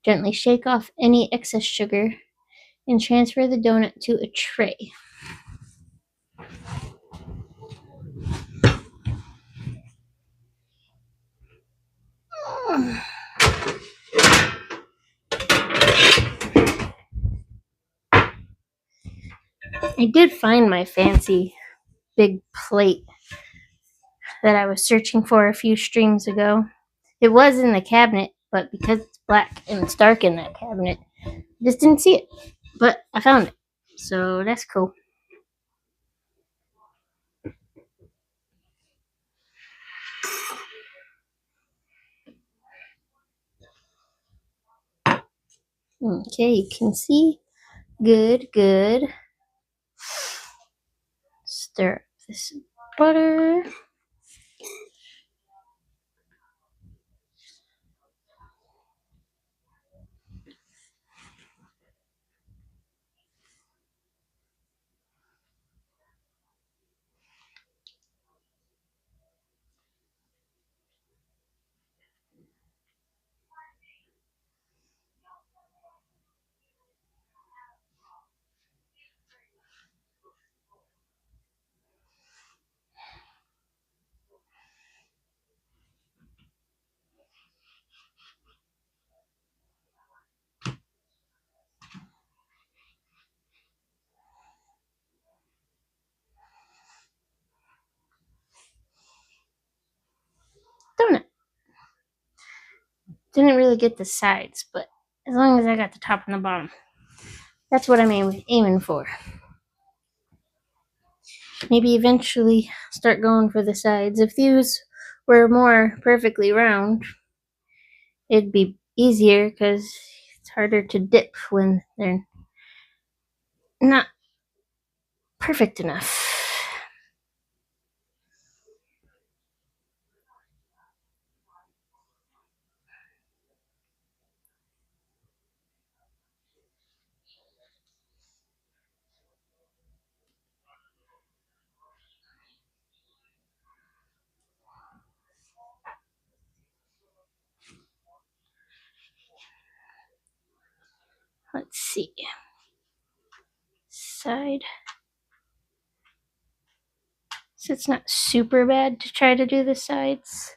Gently shake off any excess sugar and transfer the donut to a tray. I did find my fancy big plate that I was searching for a few streams ago. It was in the cabinet, but because it's black and it's dark in that cabinet, I just didn't see it. But I found it, so that's cool. Okay, you can see. Good. Stir up this butter. didn't really get the sides, but as long as I got the top and the bottom, that's what I'm aiming for. Maybe eventually start going for the sides. If these were more perfectly round, it'd be easier because it's harder to dip when they're not perfect enough. Let's see. Side. So it's not super bad to try to do the sides.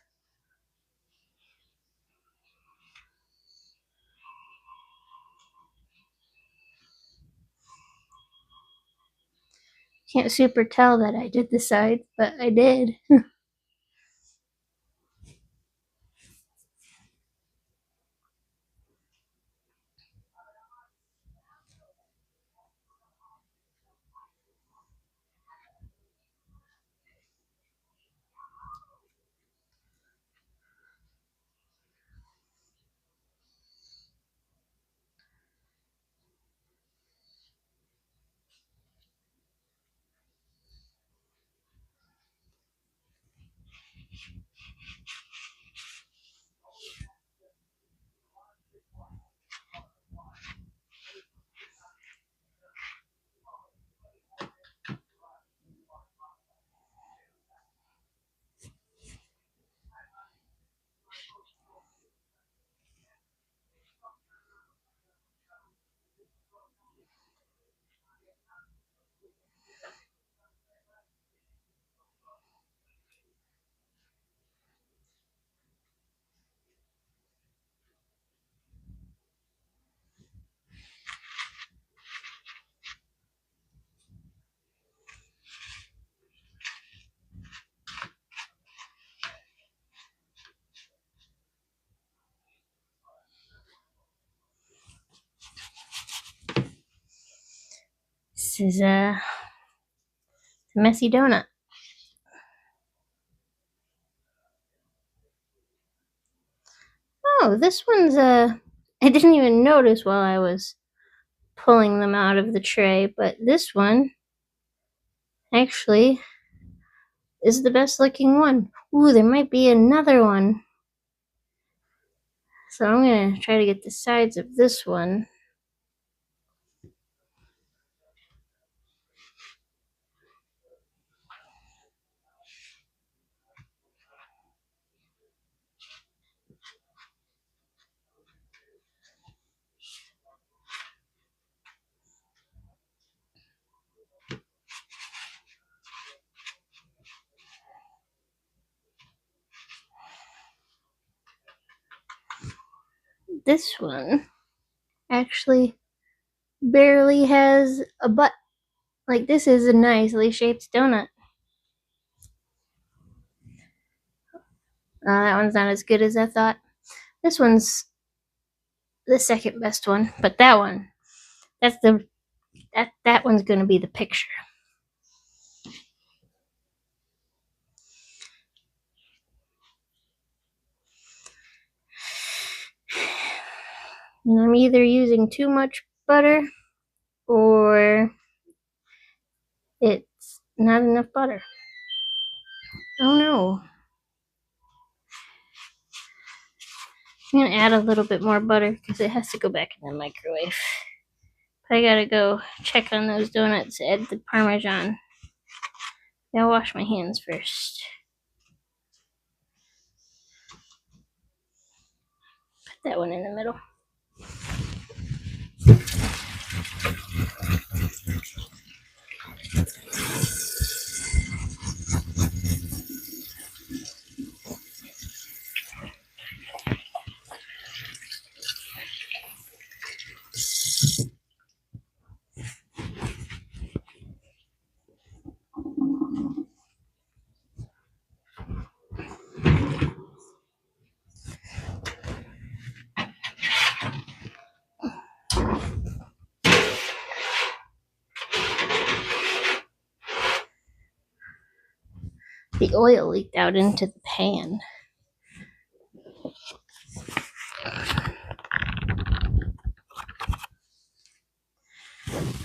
Can't super tell that I did the sides, but I did. This is a messy donut. Oh, this one's I didn't even notice while I was pulling them out of the tray, but this one actually is the best looking one. Ooh, there might be another one. So I'm gonna try to get the sides of this one. This one actually barely has a butt. Like, this is a nicely shaped donut. That one's not as good as I thought. This one's the second best one, but that one, that one's gonna be the picture. And I'm either using too much butter or it's not enough butter. Oh no. I'm gonna add a little bit more butter because it has to go back in the microwave. But I gotta go check on those donuts, add the Parmesan. I'll wash my hands first. Put that one in the middle. The oil leaked out into the pan.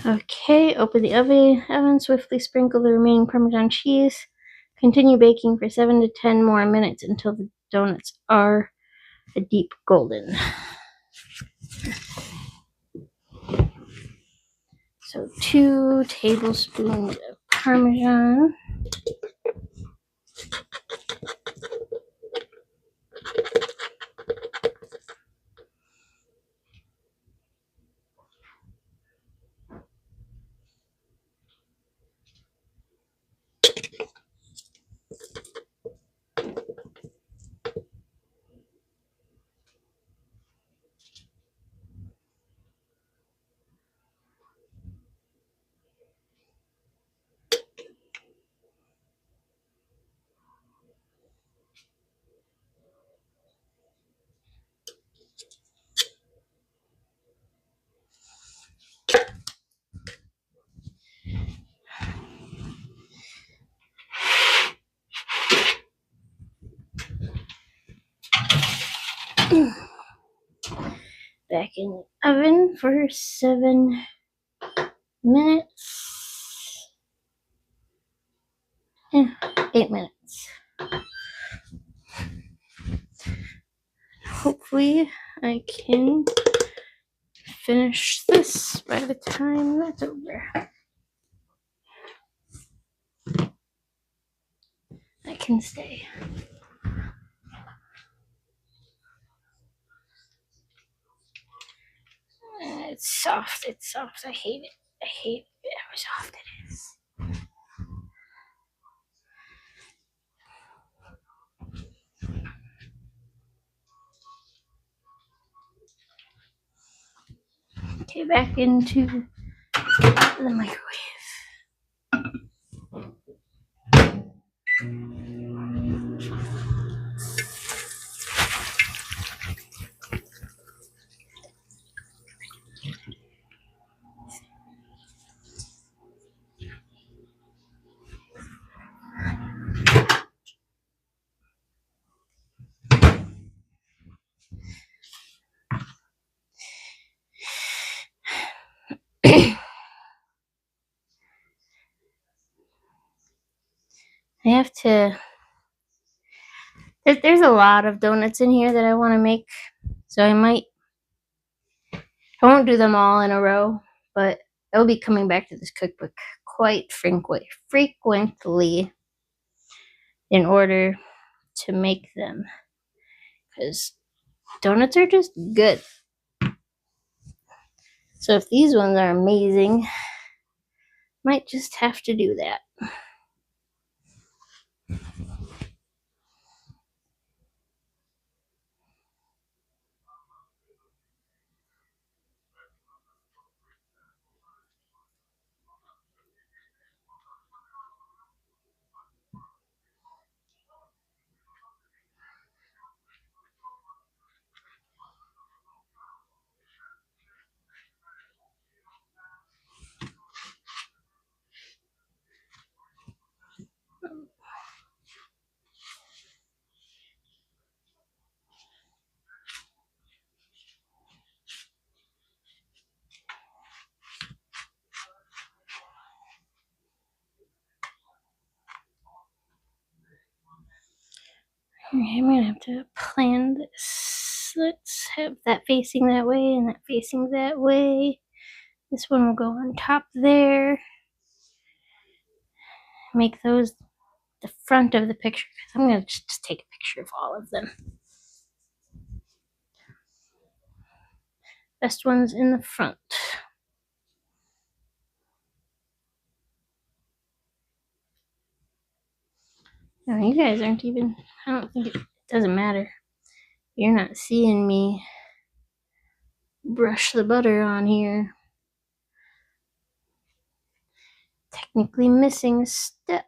Okay, open the oven, swiftly sprinkle the remaining Parmesan cheese. Continue baking for 7 to 10 more minutes until the donuts are a deep golden. So 2 tablespoons of Parmesan. Back in the oven for 7 minutes. 8 minutes. Hopefully I can finish this by the time that's over. I can stay. It's soft. It's soft. I hate it. I hate how soft it is. Okay, back into the microwave. I have to. There's a lot of donuts in here that I want to make, so I won't do them all in a row, but I'll be coming back to this cookbook quite frequently in order to make them, because donuts are just good. So if these ones are amazing, might just have to do that. I'm gonna have to plan this. Let's have that facing that way and that facing that way. This one will go on top there. Make those the front of the picture, because I'm gonna just take a picture of all of them. Best ones in the front. No, you guys aren't even. I don't think it doesn't matter. You're not seeing me brush the butter on here. Technically missing a step.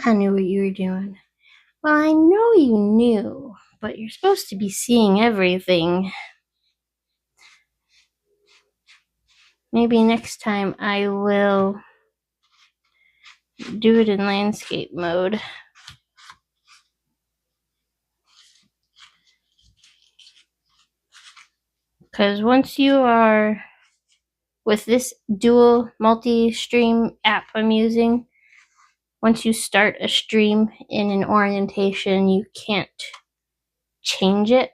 I knew what you were doing. Well, I know you knew, but you're supposed to be seeing everything. Maybe next time I will do it in landscape mode. Because once you are with this dual multi-stream app I'm using, once you start a stream in an orientation, you can't change it.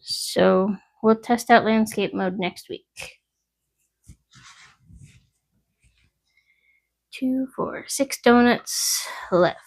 So we'll test out landscape mode next week. 2, 4, 6 donuts left.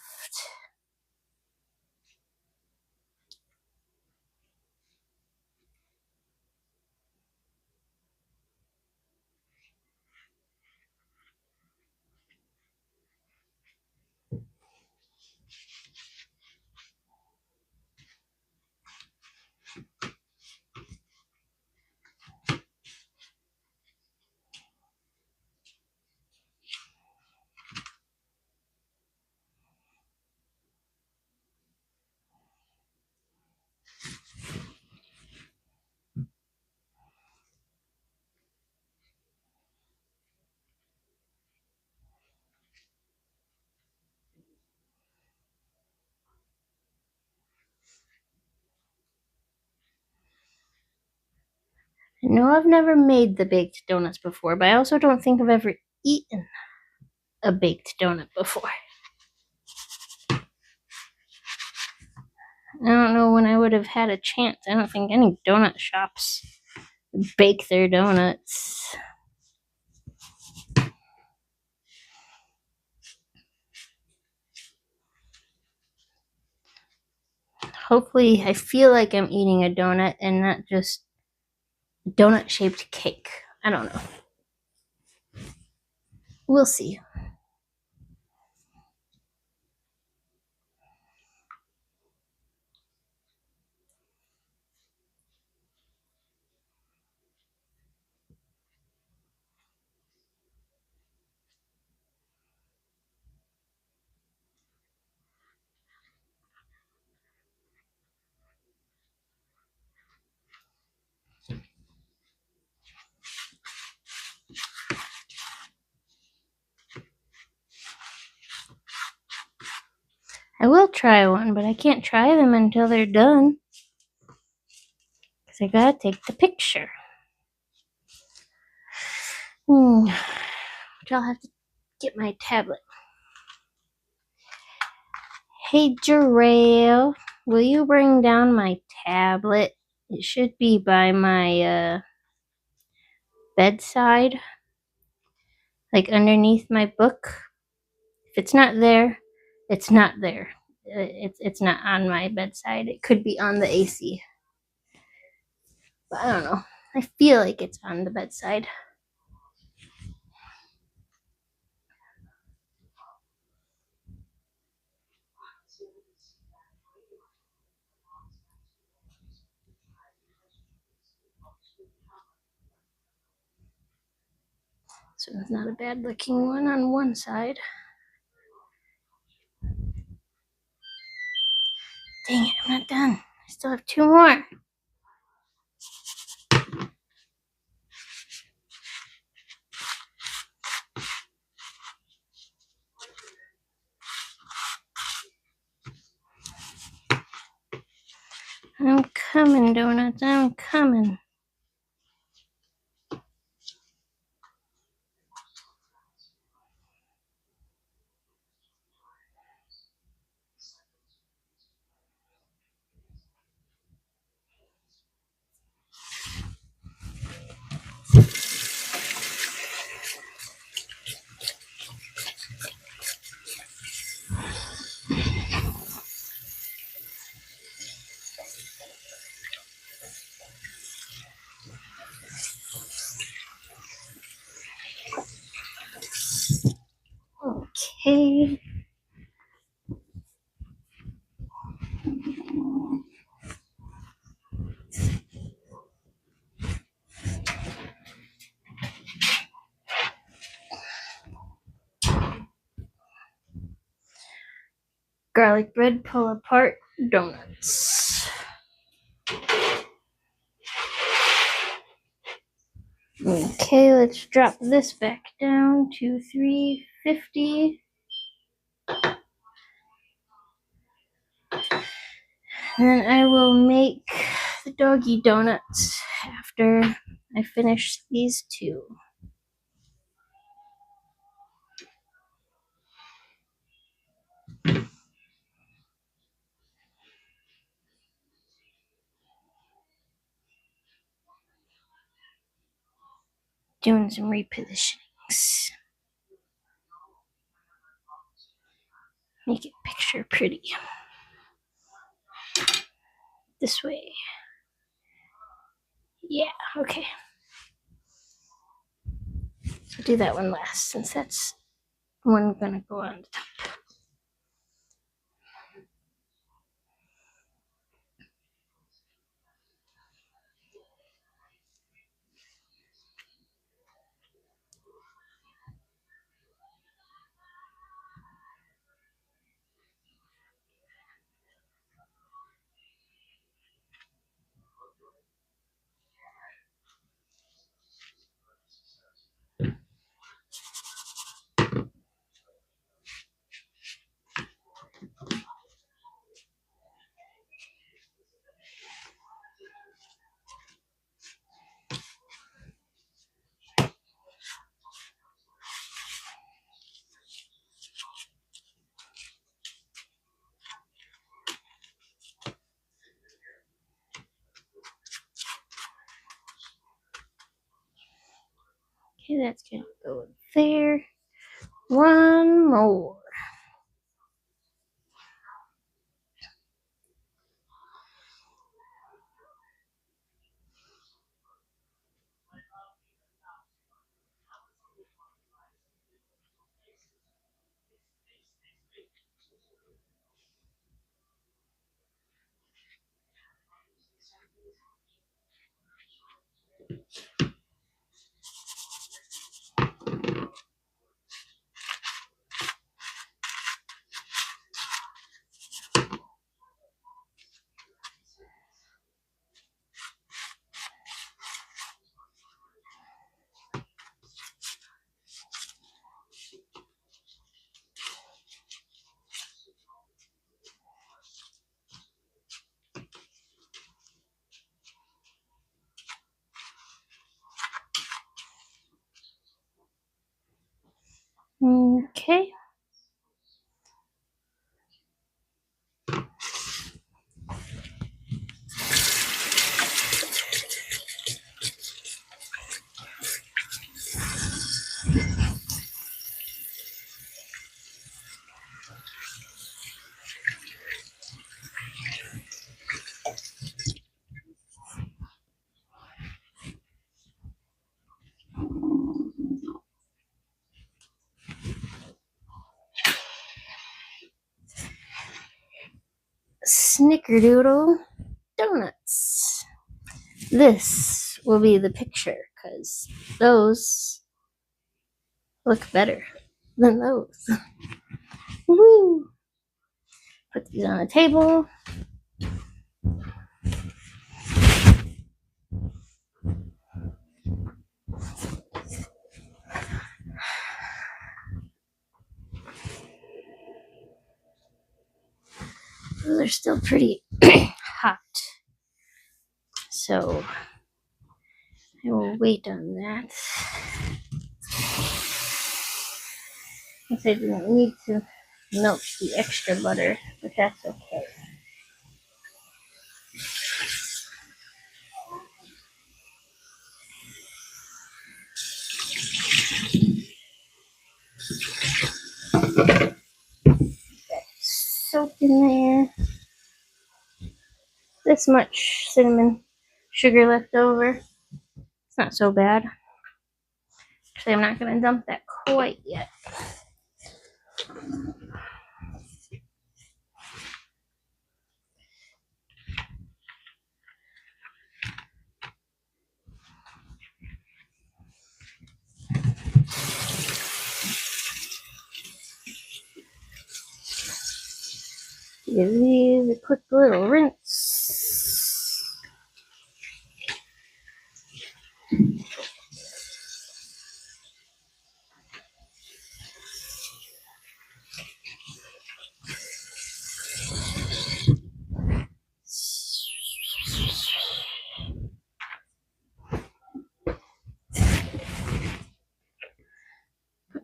I know I've never made the baked donuts before, but I also don't think I've ever eaten a baked donut before. I don't know when I would have had a chance. I don't think any donut shops bake their donuts. Hopefully, I feel like I'm eating a donut and not just donut-shaped cake. I don't know. We'll see. I will try one, but I can't try them until they're done. Because I gotta take the picture. Which I'll have to get my tablet. Hey, Jarrell, will you bring down my tablet? It should be by my bedside, like underneath my book. If it's not there, it's not there. It's not on my bedside. It could be on the AC, but I don't know. I feel like it's on the bedside. So it's not a bad looking one on one side. Dang it, I'm not done. I still have 2 more. I'm coming, donuts. I'm coming. Okay. garlic bread pull apart donuts. Okay, let's drop this back down to 350. And then I will make the doggy donuts after I finish these two. Doing some repositionings. Make it picture pretty. This way. Yeah, okay. So do that one last since that's one gonna go on the top. Okay, that's gonna go there. One more. Okay. Snickerdoodle donuts. This will be the picture because those look better than those. Woo! Put these on a table. Those are still pretty hot. So I will wait on that. Since I didn't need to melt the extra butter, but that's okay. Soaked in there. This much cinnamon sugar left over. It's not so bad. Actually, I'm not going to dump that quite yet. Give these a quick little rinse.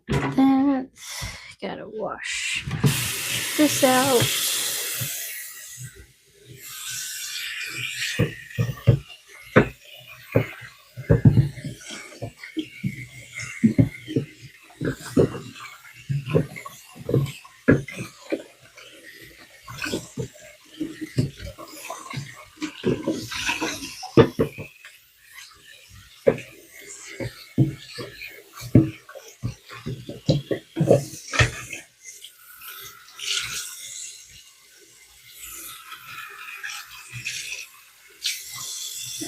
That gotta wash this out.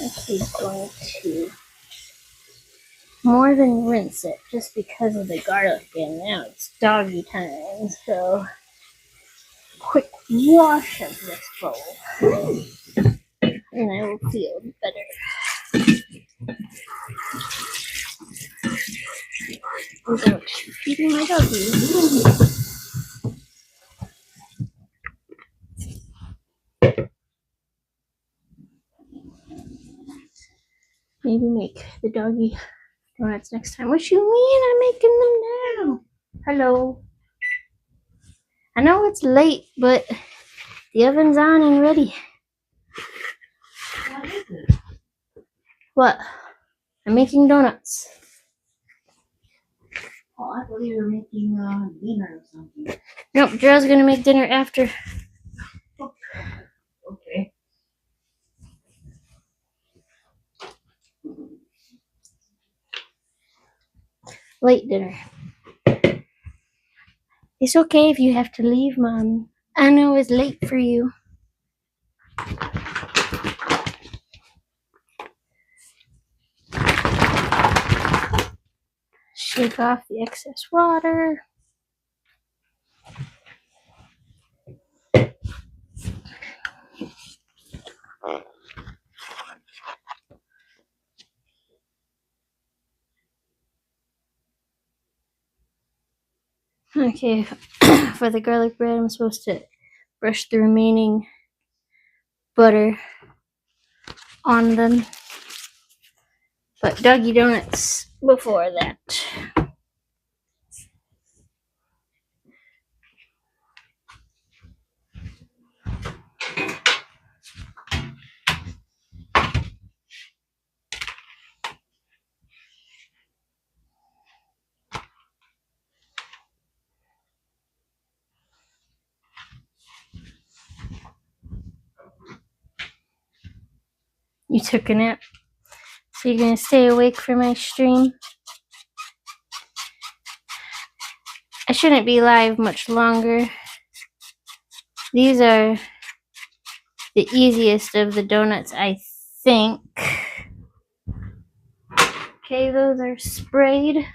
Actually going to more than rinse it just because of the garlic, and now it's doggy time, so quick wash of this bowl and I will feel better. Without feeding my doggy. Maybe make the doggy donuts next time. What you mean I'm making them now? Hello. I know it's late, but the oven's on and ready. What is it? What? I'm making donuts. Oh, I thought you were making dinner or something. Nope, Gerald's gonna make dinner after. Okay. Late dinner. It's okay if you have to leave, Mom. I know it's late for you. Shake off the excess water. Okay, for the garlic bread, I'm supposed to brush the remaining butter on them. But doggy donuts before that. You took a nap, so you're gonna stay awake for my stream. I shouldn't be live much longer. These are the easiest of the donuts, I think. Okay, those are sprayed.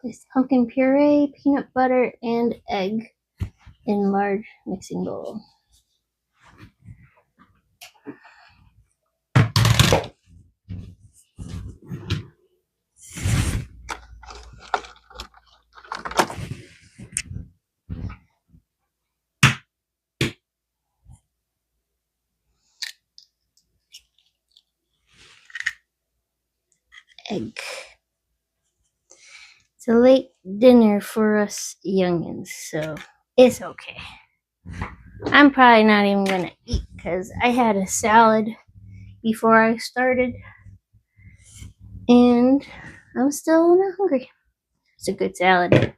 Place pumpkin puree, peanut butter, and egg in large mixing bowl. Egg. It's a late dinner for us youngins, so it's okay. I'm probably not even gonna eat because I had a salad before I started, and I'm still not hungry. It's a good salad.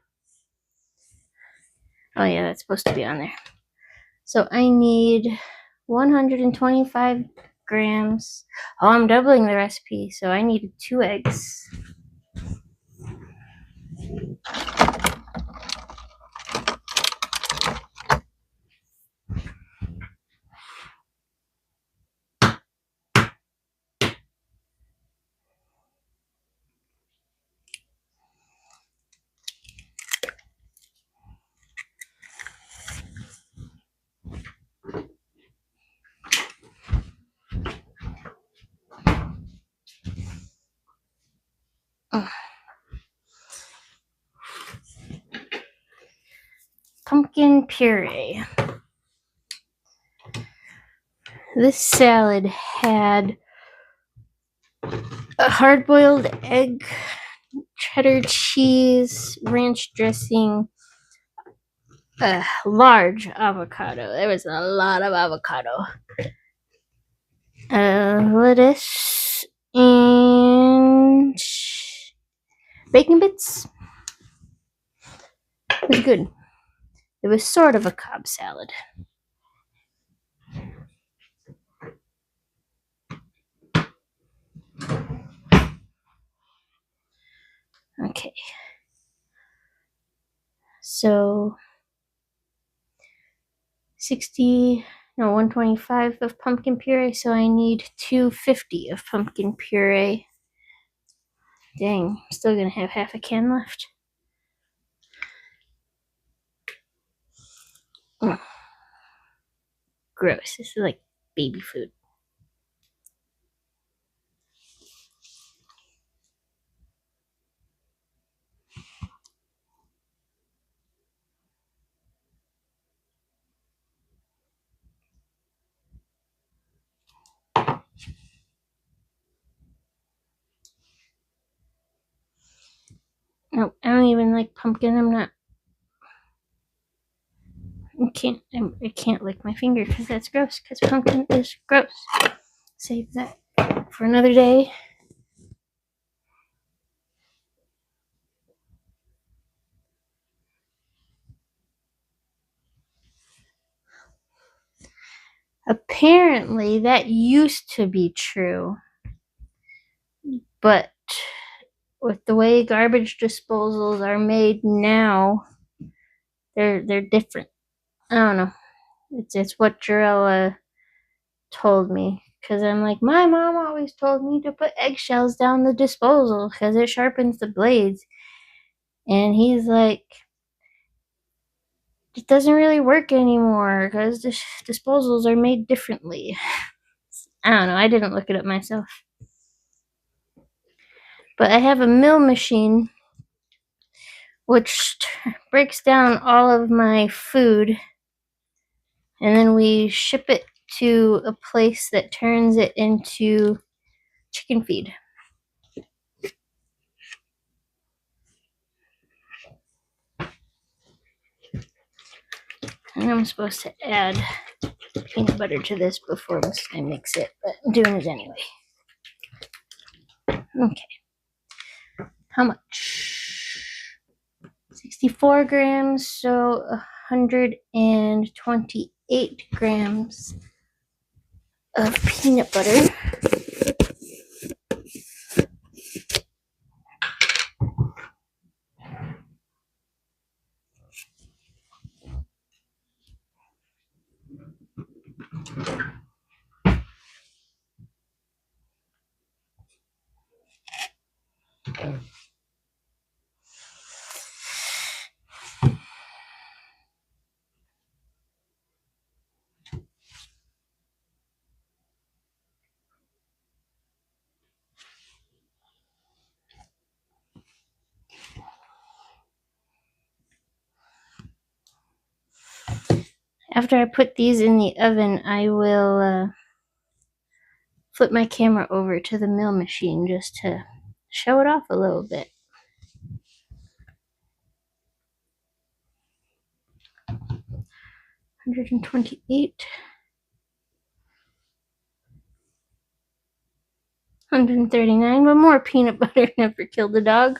Oh yeah, that's supposed to be on there. So I need 125 grams. Oh, I'm doubling the recipe, so I needed 2 eggs. Pumpkin puree. This salad had a hard-boiled egg, cheddar cheese, ranch dressing, a large avocado. There was a lot of avocado. Lettuce and bacon bits. It was good. It was sort of a Cobb salad. Okay. So 125 of pumpkin puree, so I need 250 of pumpkin puree. Dang, I'm still gonna have half a can left. Gross. This is like baby food. Nope, I don't even like pumpkin. I can't lick my finger because that's gross. Because pumpkin is gross. Save that for another day. Apparently, that used to be true, but with the way garbage disposals are made now, they're different. I don't know. It's what Jarella told me, because I'm like, my mom always told me to put eggshells down the disposal because it sharpens the blades, and he's like, it doesn't really work anymore because the disposals are made differently. I don't know. I didn't look it up myself. But I have a mill machine which breaks down all of my food, and then we ship it to a place that turns it into chicken feed. And I'm supposed to add peanut butter to this before I mix it, but I'm doing it anyway. Okay. How much? 64 grams, so 128 grams of peanut butter. After I put these in the oven, I will flip my camera over to the mill machine just to show it off a little bit. $128, $139, but more peanut butter never killed a dog.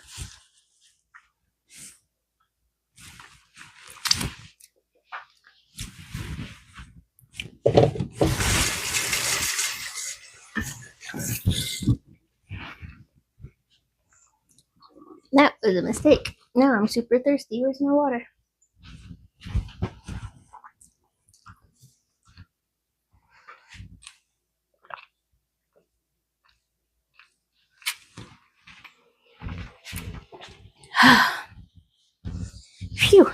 That was a mistake. Now I'm super thirsty. Where's my water? Phew.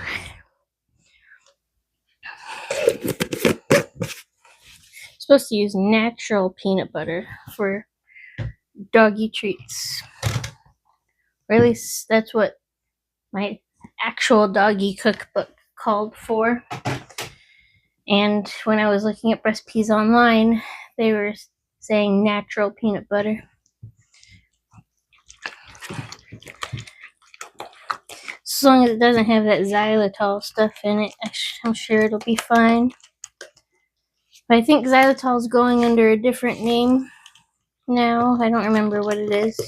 Supposed to use natural peanut butter for doggy treats. Or at least that's what my actual doggy cookbook called for. And when I was looking at recipes online, they were saying natural peanut butter. As long as it doesn't have that xylitol stuff in it, I'm sure it'll be fine. But I think xylitol is going under a different name now. I don't remember what it is.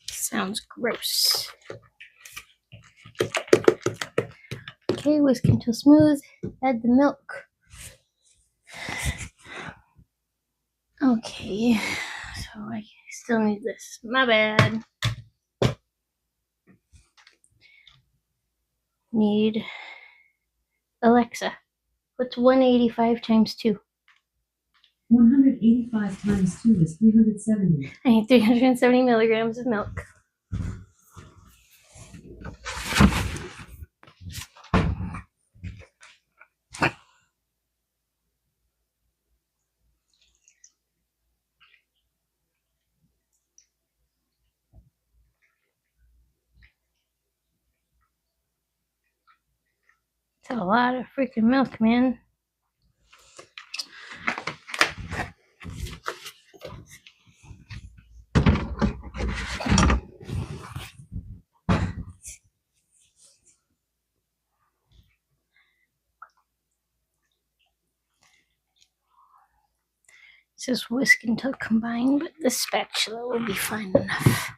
Sounds gross. Okay, whisk until smooth. Add the milk. Okay, so I still need this. My bad. Need Alexa. What's 185 times 2? 185 times 2 is 370. I need 370 milligrams of milk. It's a lot of freaking milk, man. It says whisk until combined, but the spatula will be fine enough.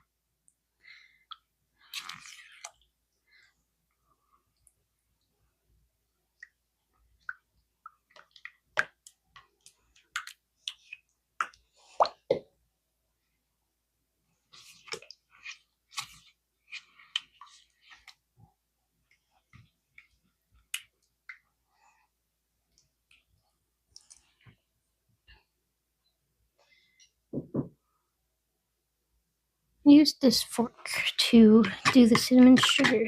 Use this fork to do the cinnamon sugar,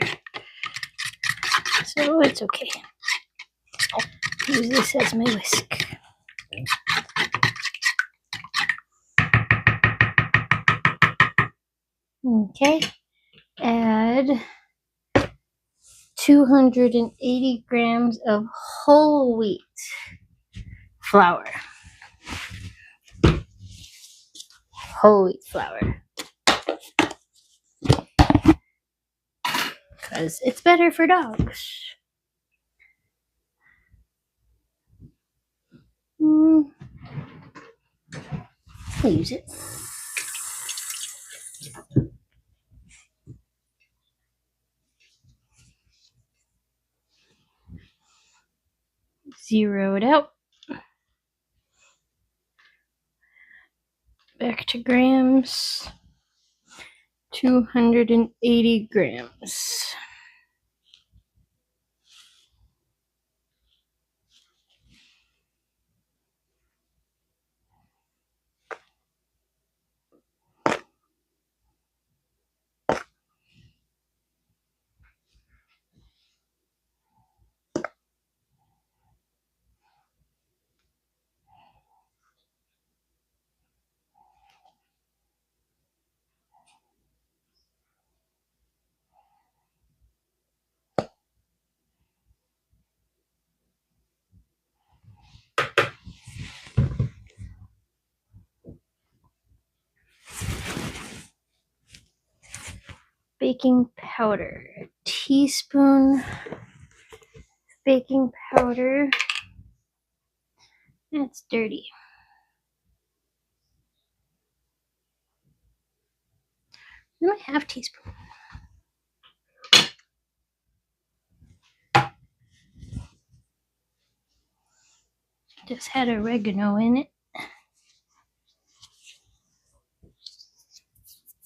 so it's okay. I'll use this as my whisk. Okay, add 280 grams of whole wheat flour. Whole wheat flour. Because it's better for dogs. I'll use it. Zero it out. Back to grams. 280 grams. Baking powder. A teaspoon baking powder. That's dirty. And a half teaspoon. Just had oregano in it.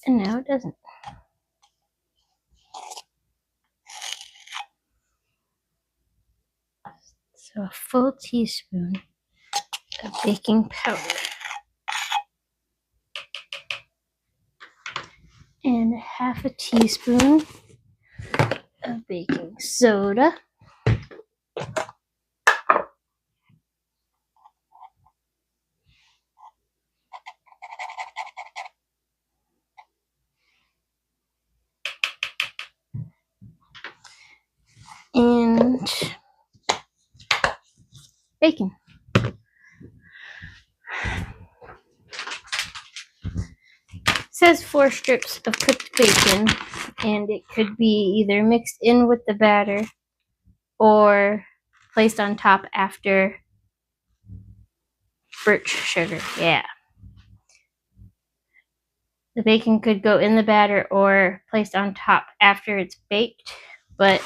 And now it doesn't. So a full teaspoon of baking powder. And half a teaspoon of baking soda. bacon. It says 4 strips of cooked bacon, and it could be either mixed in with the batter or placed on top after birch sugar. Yeah. The bacon could go in the batter or placed on top after it's baked, but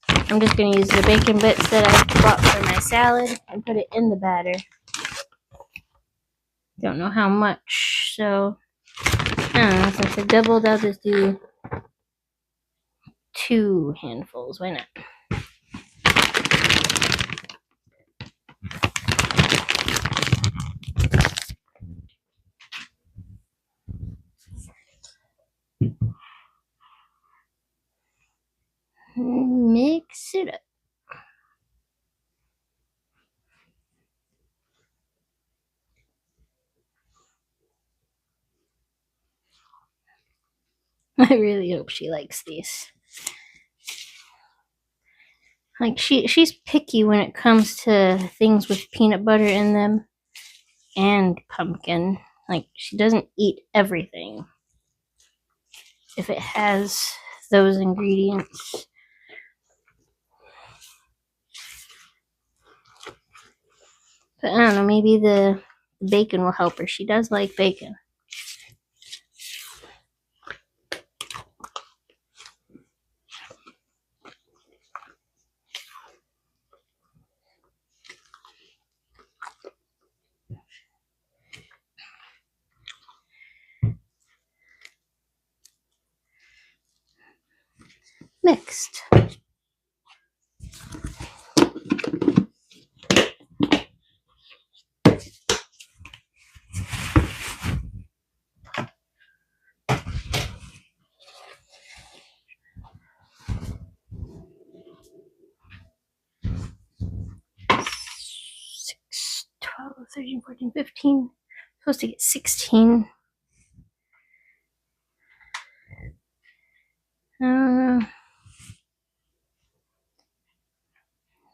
I'm just going to use the bacon bits that I bought for my salad and put it in the batter. Don't know how much, so I don't know. Since it doubled, I'll just do 2 handfuls. Why not? Mix it up. I really hope she likes these. Like she's picky when it comes to things with peanut butter in them and pumpkin. Like she doesn't eat everything if it has those ingredients. But I don't know, maybe the bacon will help her. She does like bacon. Mixed. Six, 12, 13, 14, 15. Supposed to get 16. I don't know.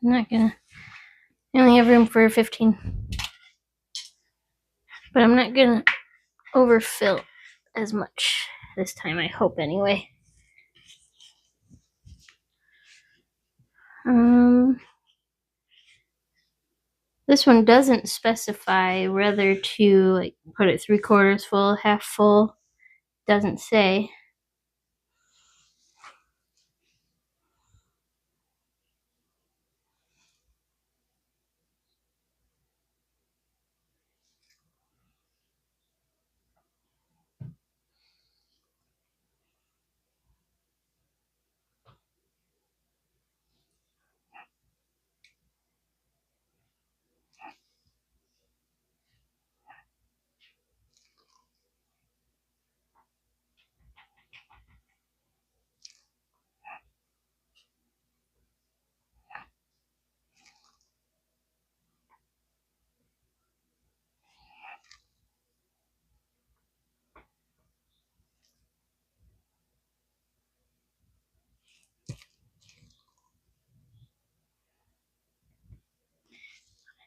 I'm not gonna. I only have room for 15. But I'm not gonna overfill as much this time, I hope anyway. This one doesn't specify whether to like put it 3/4 full, half full. Doesn't say.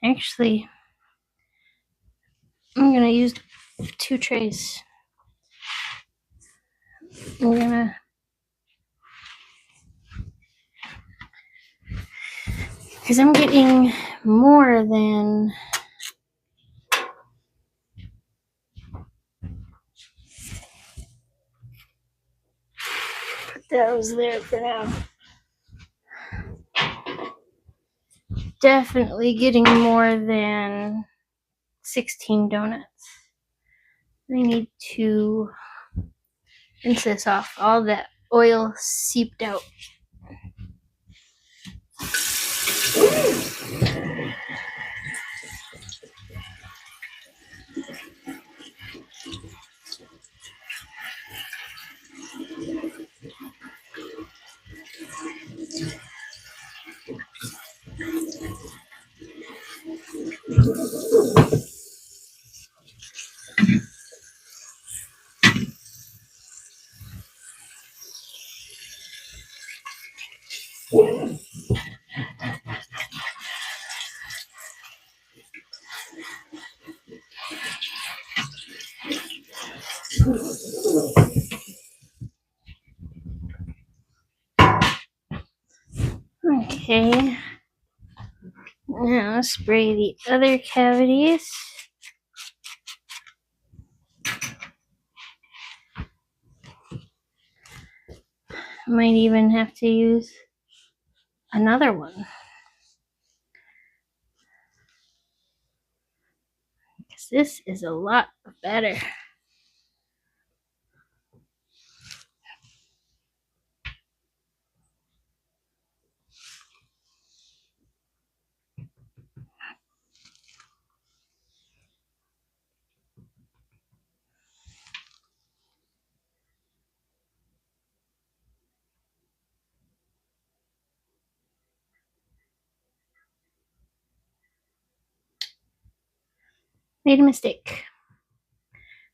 Actually, I'm gonna use 2 trays. We're gonna because I'm getting more than put those there for now. Definitely getting more than 16 donuts. I need to rinse this off. All that oil seeped out. Okay. Now spray the other cavities. Might even have to use another one. Because this is a lot better. Made a mistake.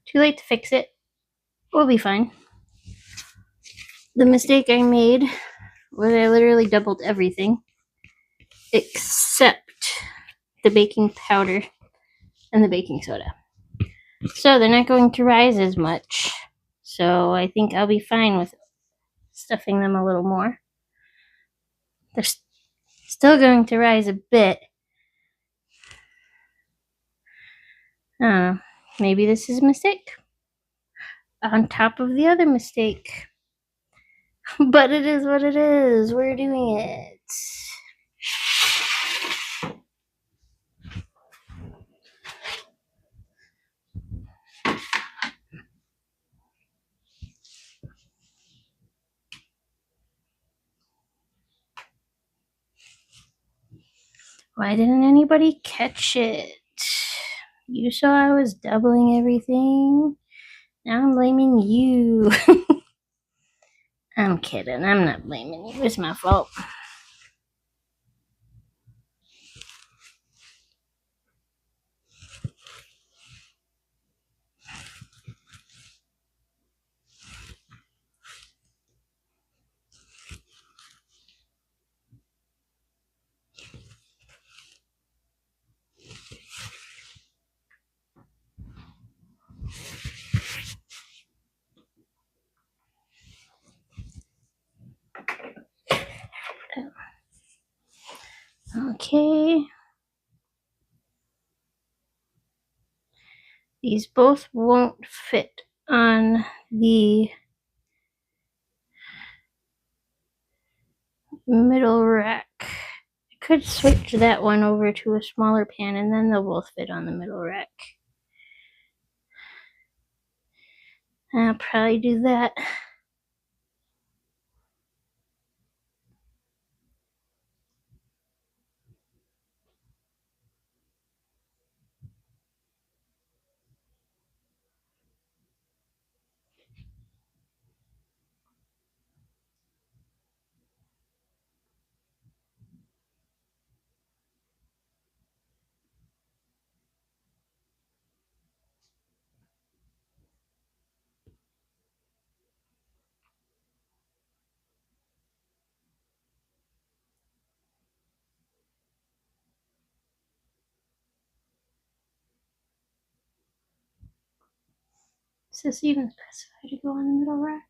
Too late to fix it. We'll be fine. The mistake I made was I literally doubled everything except the baking powder and the baking soda. So they're not going to rise as much. So I think I'll be fine with stuffing them a little more. They're still going to rise a bit. Maybe this is a mistake on top of the other mistake. But it is what it is. We're doing it. Why didn't anybody catch it? You saw I was doubling everything. Now I'm blaming you. I'm kidding. I'm not blaming you. It's my fault. Okay. These both won't fit on the middle rack. I could switch that one over to a smaller pan and then they'll both fit on the middle rack. I'll probably do that. Does this even specify to go on the middle rack?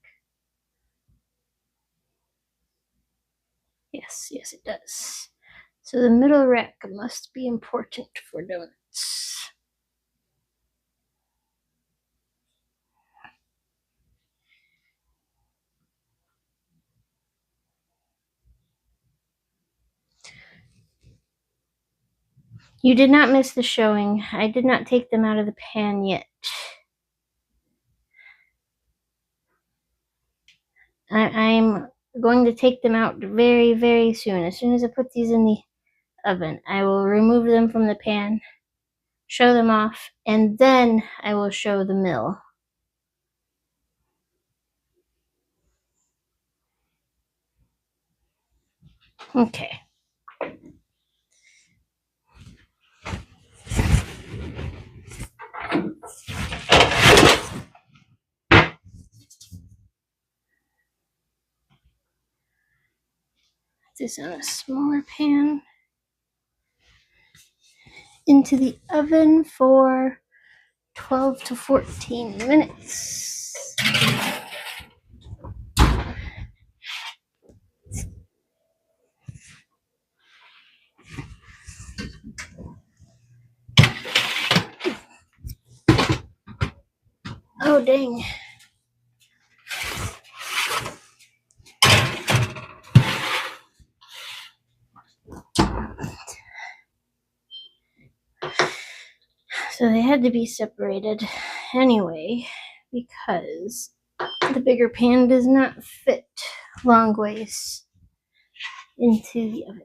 Yes, it does. So the middle rack must be important for donuts. You did not miss the showing. I did not take them out of the pan yet. I'm going to take them out very, very soon. As soon as I put these in the oven, I will remove them from the pan, show them off, and then I will show the mill. Okay. Put this on a smaller pan. Into the oven for 12 to 14 minutes. dang. So they had to be separated anyway because the bigger pan does not fit long ways into the oven.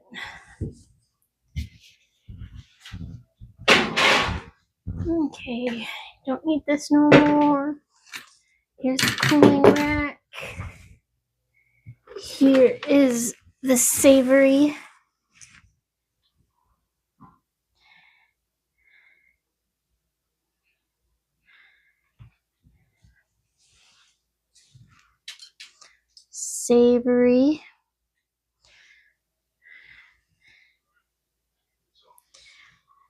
Okay, don't need this no more. Here's the cooling rack. Here is the savory. Savory.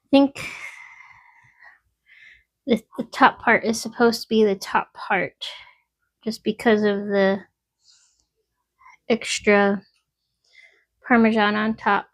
I think the top part is supposed to be the top part just because of the extra Parmesan on top.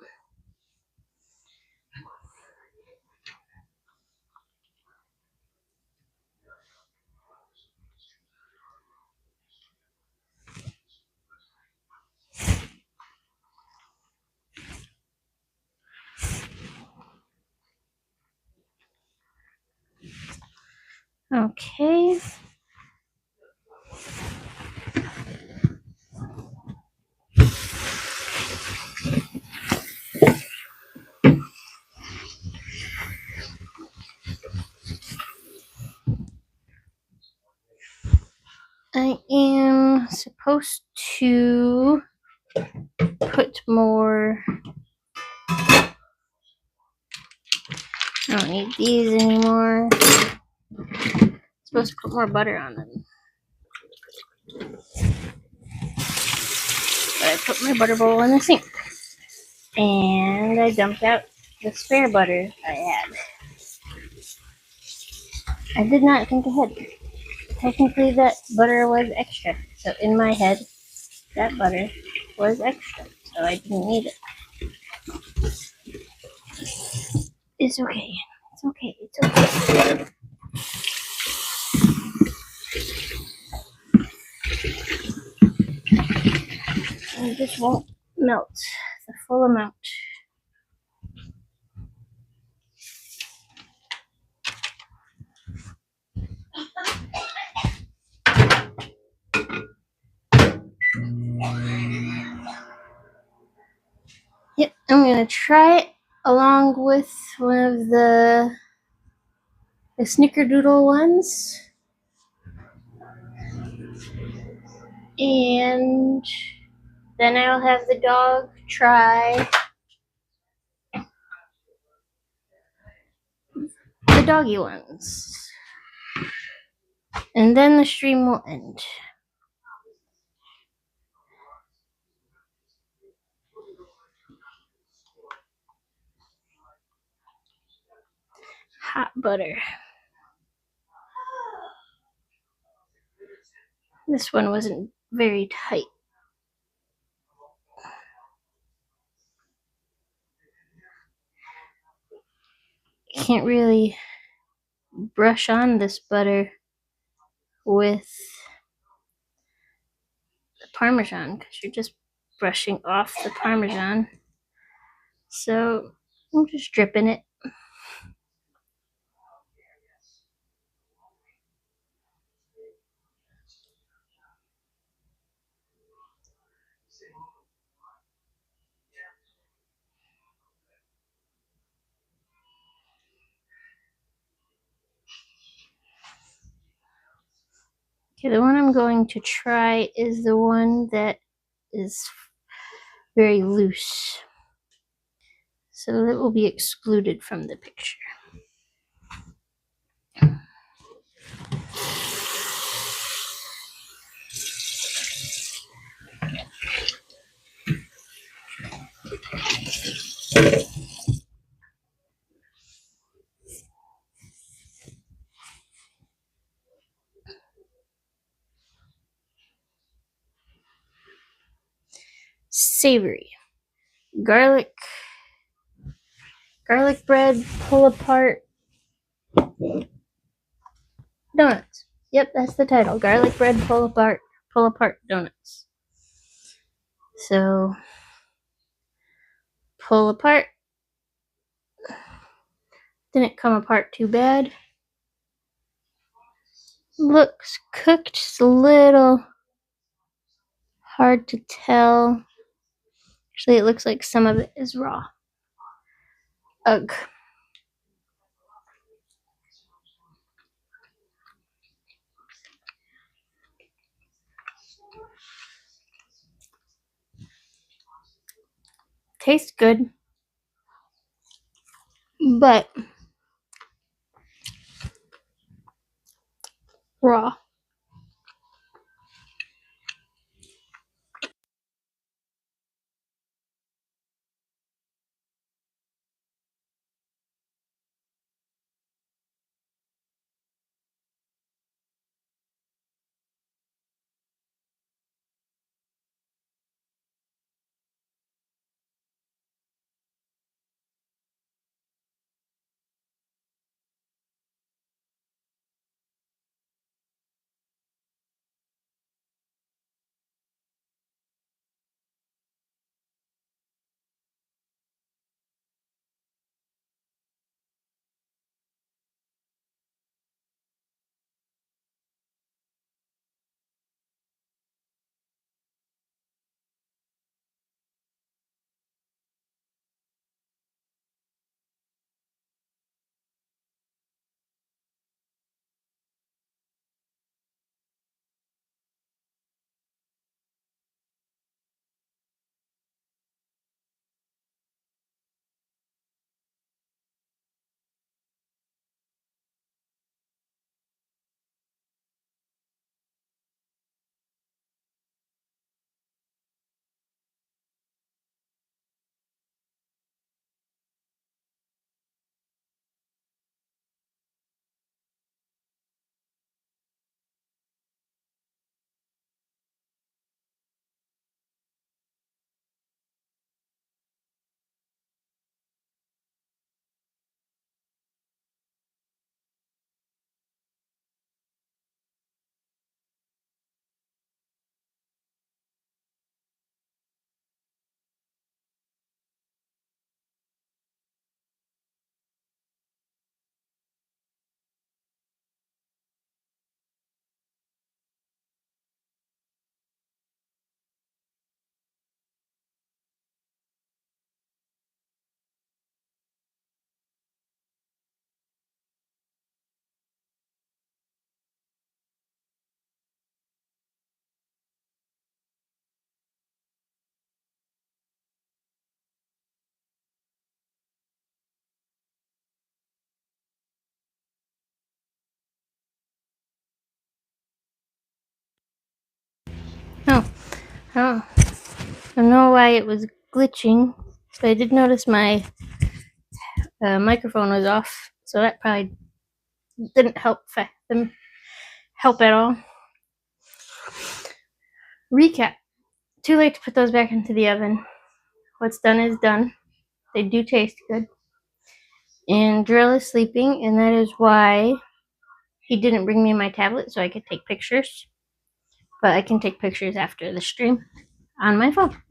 Okay. I am supposed to put more. I don't need these anymore. I'm supposed to put more butter on them. But I put my butter bowl in the sink. And I dumped out the spare butter I had. I did not think ahead. Technically, that butter was extra. So in my head, that butter was extra. So I didn't need it. It's okay. It's okay. It's okay. And this won't melt the full amount. Yep, I'm gonna try it along with one of the snickerdoodle ones. And then I'll have the dog try the doggy ones. And then the stream will end. Hot butter. This one wasn't very tight. Can't really brush on this butter with the Parmesan because you're just brushing off the Parmesan. So I'm just dripping it. Okay, the one I'm going to try is the one that is very loose. So that will be excluded from the picture. Savory. Garlic bread, pull apart donuts. Yep, that's the title. Garlic bread pull apart donuts. So pull apart. Didn't come apart too bad. Looks cooked, just a little hard to tell. Actually, it looks like some of it is raw. Ugh. Tastes good, but raw. Oh, oh. I don't know why it was glitching, but I did notice my microphone was off, so that probably didn't them help at all. Recap. Too late to put those back into the oven. What's done is done. They do taste good. And Drill is sleeping, and that is why he didn't bring me my tablet so I could take pictures. But I can take pictures after the stream on my phone.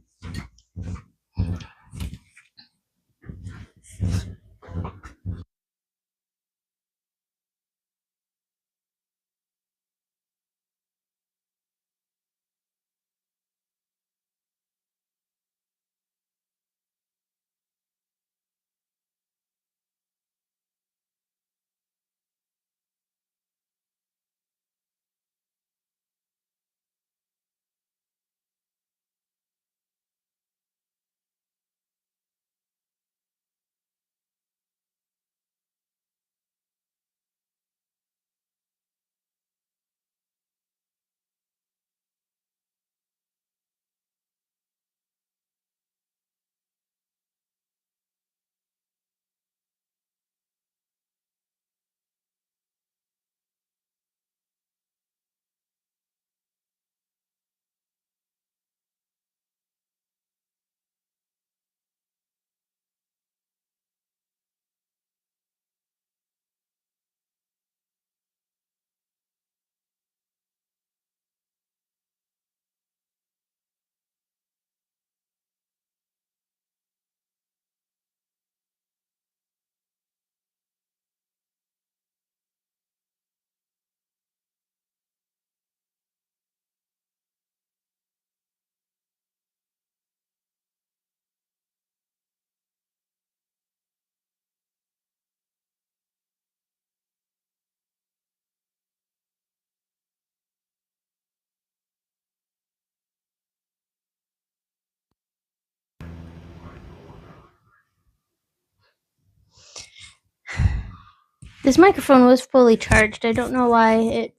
This microphone was fully charged. I don't know why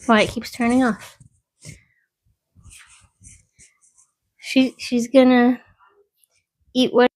why it keeps turning off. She's gonna eat what.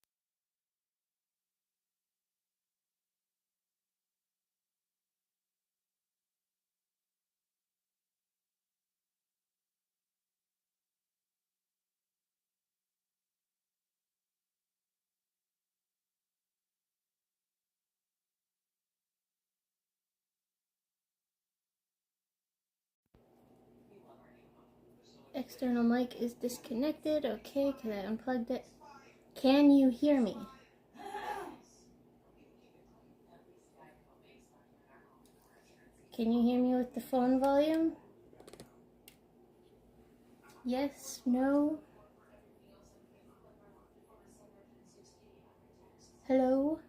External mic is disconnected. Okay, because I unplugged it. Can you hear me? Can you hear me with the phone volume? Yes, no. Hello?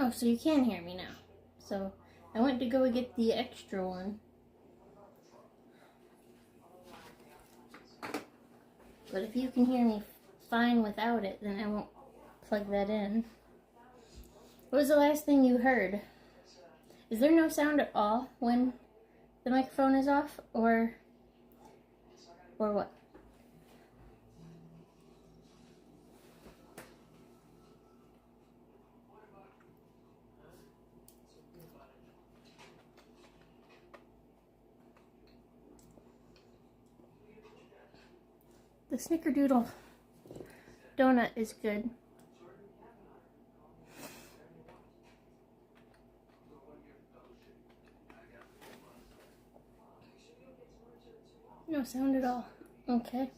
Oh, so you can hear me now. So I went to go get the extra one. But if you can hear me fine without it, then I won't plug that in. What was the last thing you heard? Is there no sound at all when the microphone is off, or what? The Snickerdoodle donut is good. No sound at all. Okay.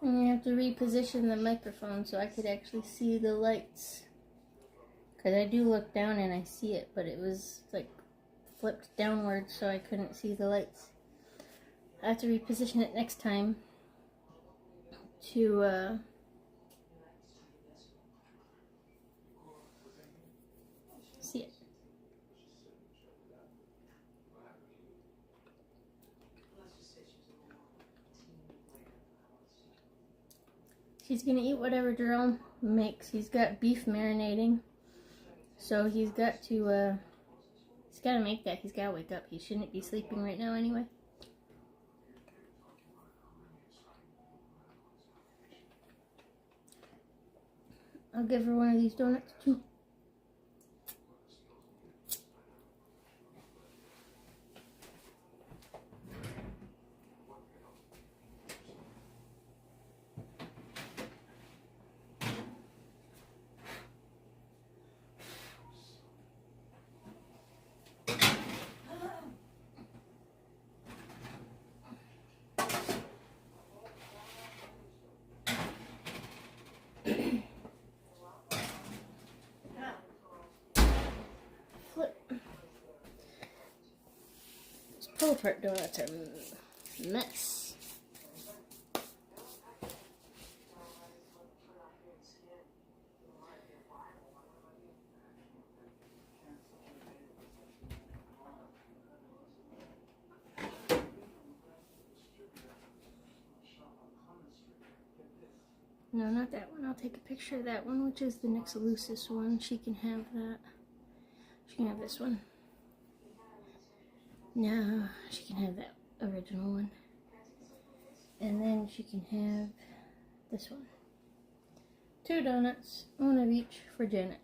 I'm gonna have to reposition the microphone so I could actually see the lights. Because I do look down and I see it, but it was like flipped downwards so I couldn't see the lights. I have to reposition it next time to see it. He's gonna eat whatever Jerome makes. He's got beef marinating, so he's got to he's gotta make that. He's gotta wake up. He shouldn't be sleeping right now anyway. I'll give her one of these donuts too. Pull apart donuts are a mess. No, not that one. I'll take a picture of that one, which is the Nexalucis one. She can have that. She can have this one. No, she can have that original one. And then she can have this one. 2 donuts, one of each for Janet.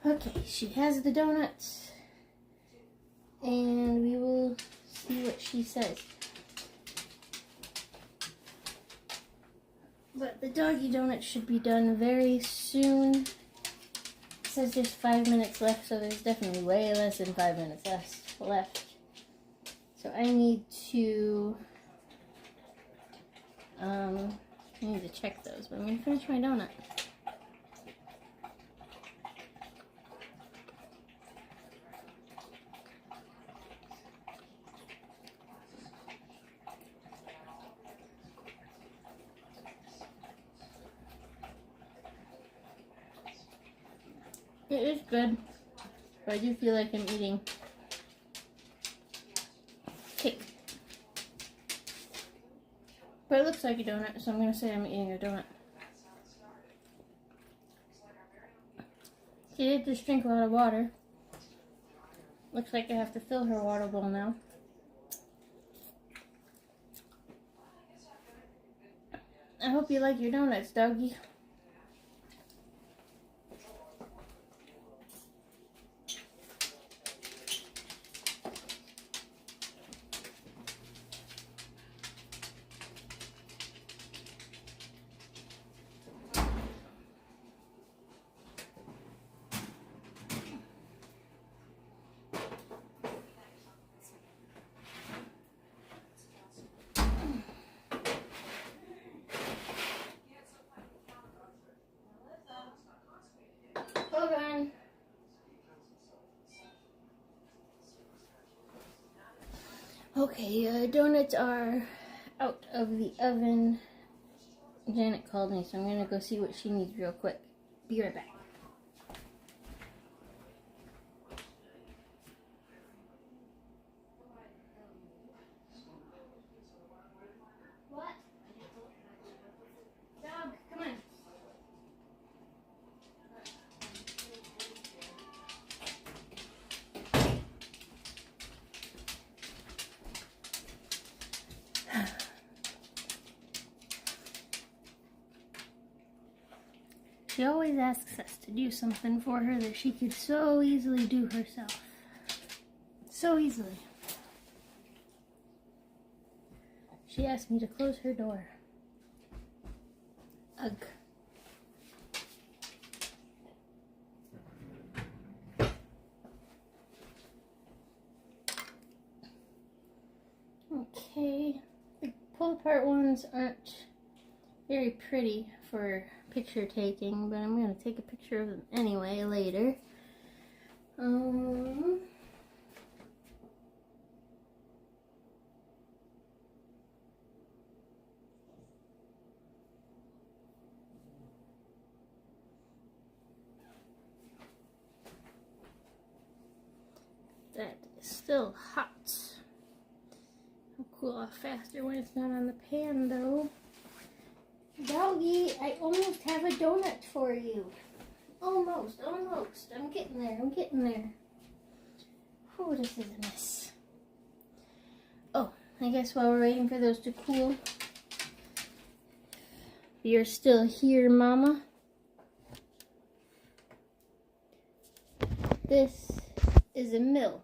Okay, she has the donuts. And we will see what she says. But the doggy donut should be done very soon. It says there's 5 minutes left, so there's definitely way less than 5 minutes left. So I need to check those, but I'm gonna finish my donut. It is good, but I do feel like I'm eating cake. But it looks like a donut, so I'm going to say I'm eating a donut. She did just drink a lot of water. Looks like I have to fill her water bowl now. I hope you like your donuts, doggy. Hold on. Okay, donuts are out of the oven. Janet called me, so I'm gonna go see what she needs real quick. Be right back. What? Dog, come on. She always asks us to do something for her that she could so easily do herself. So easily. She asked me to close her door. Ugh. Okay. The pull apart ones aren't very pretty for picture taking, but I'm going to take a picture of them anyway later. That is still hot. It'll cool off faster when it's not on the pan though. Doggy, I almost have a donut for you. Almost. I'm getting there. Oh, this is a mess. Oh, I guess while we're waiting for those to cool, you're still here, Mama. This is a mill.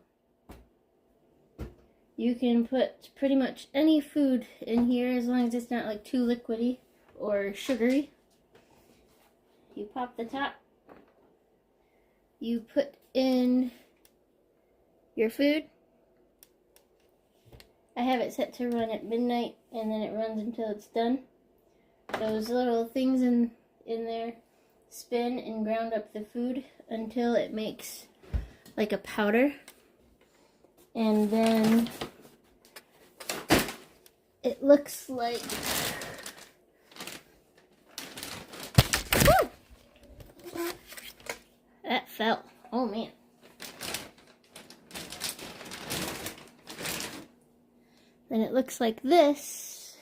You can put pretty much any food in here as long as it's not like too liquidy or sugary. You pop the top. You put in your food. I have it set to run at midnight and then it runs until it's done. Those little things in there spin and ground up the food until it makes like a powder. And then it looks like that fell. Oh man. Then it looks like this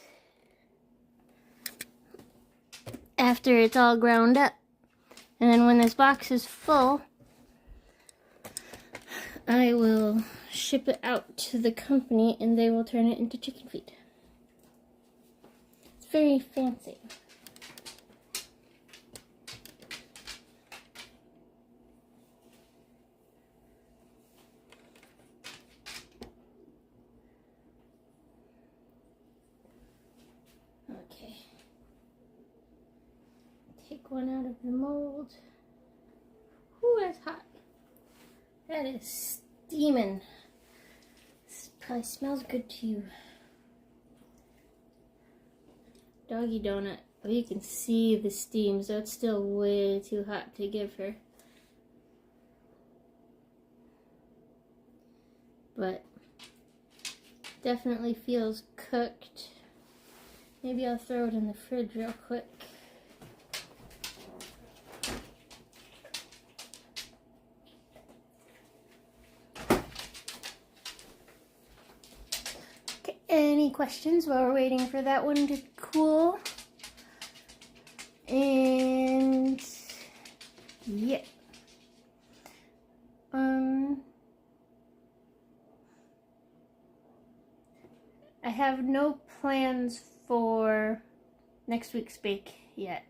after it's all ground up. And then when this box is full, I will ship it out to the company and they will turn it into chicken feed. It's very fancy. take one out of the mold. Ooh, that's hot. That is steaming. This probably smells good to you. Doggy donut. Oh, you can see the steam, so it's still way too hot to give her. But definitely feels cooked. Maybe I'll throw it in the fridge real quick. Okay, any questions while we're waiting for that one to cool? And yeah. I have no plans for next week's bake yet.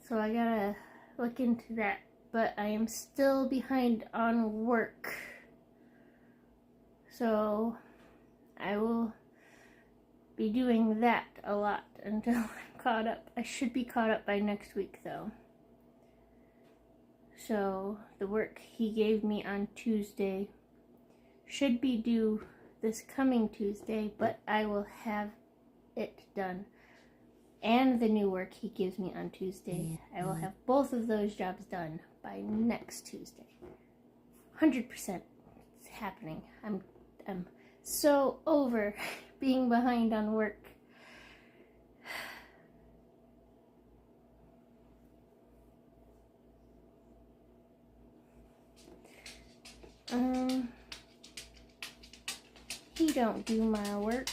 So I gotta look into that. But I am still behind on work. So I will be doing that a lot until I'm caught up. I should be caught up by next week though. So the work he gave me on Tuesday should be due this coming Tuesday, but I will have it done. And the new work he gives me on Tuesday. I will have both of those jobs done by next Tuesday. 100% it's happening. I'm so over being behind on work. He don't do my work.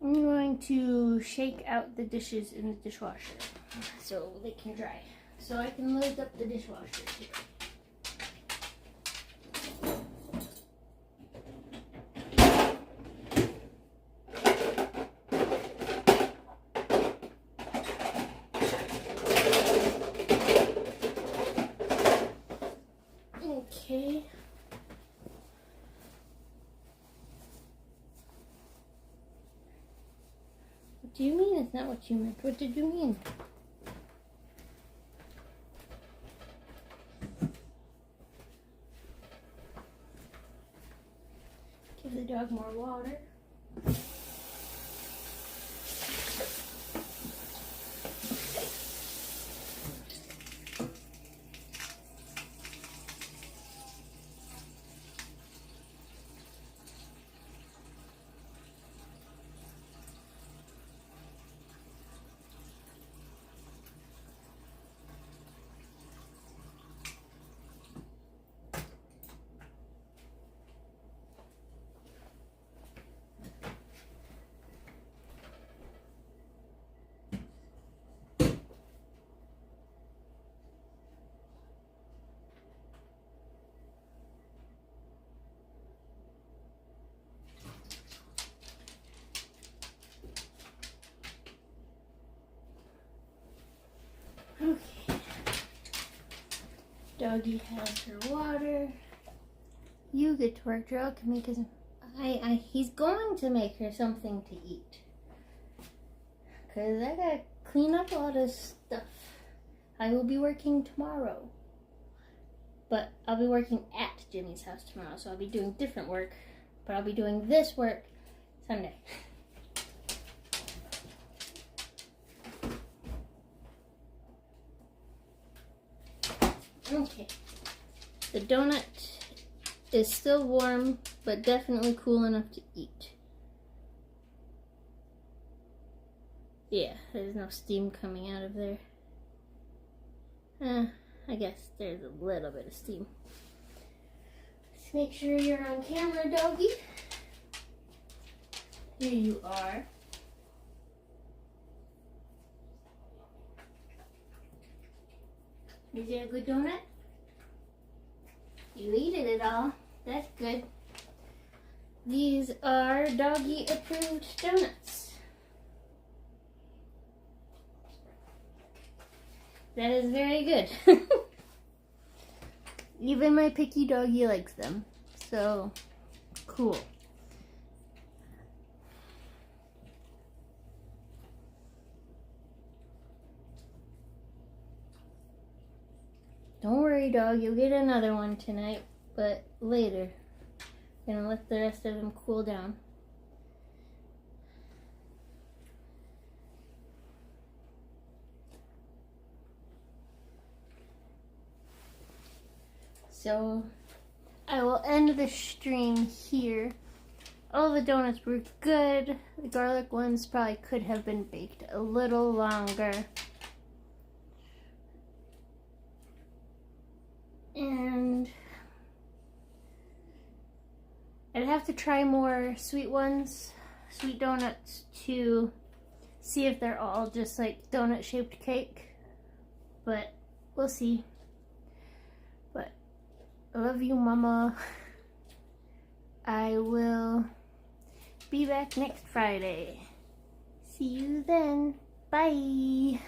I'm going to shake out the dishes in the dishwasher so they can dry. So I can load up the dishwasher too. Okay. What do you mean it's not what you meant? What did you mean? Give the dog more water. Okay. Doggy has her water. You get to work, Joe. Can make his. He's going to make her something to eat. Cause I gotta clean up a lot of stuff. I will be working tomorrow, but I'll be working at Jimmy's house tomorrow. So I'll be doing different work, but I'll be doing this work Sunday. Okay, the donut is still warm, but definitely cool enough to eat. Yeah, there's no steam coming out of there. I guess there's a little bit of steam. Let's make sure you're on camera, doggy. Here you are. Is it a good donut? You ate it all. That's good. These are doggy approved donuts. That is very good. Even my picky doggy likes them. So, cool. Don't worry, dog. You'll get another one tonight, but later. Gonna let the rest of them cool down. So, I will end the stream here. All the donuts were good. The garlic ones probably could have been baked a little longer. And I'd have to try more sweet ones, sweet donuts, to see if they're all just like donut shaped cake. But we'll see. But I love you, Mama. I will be back next Friday. See you then. Bye.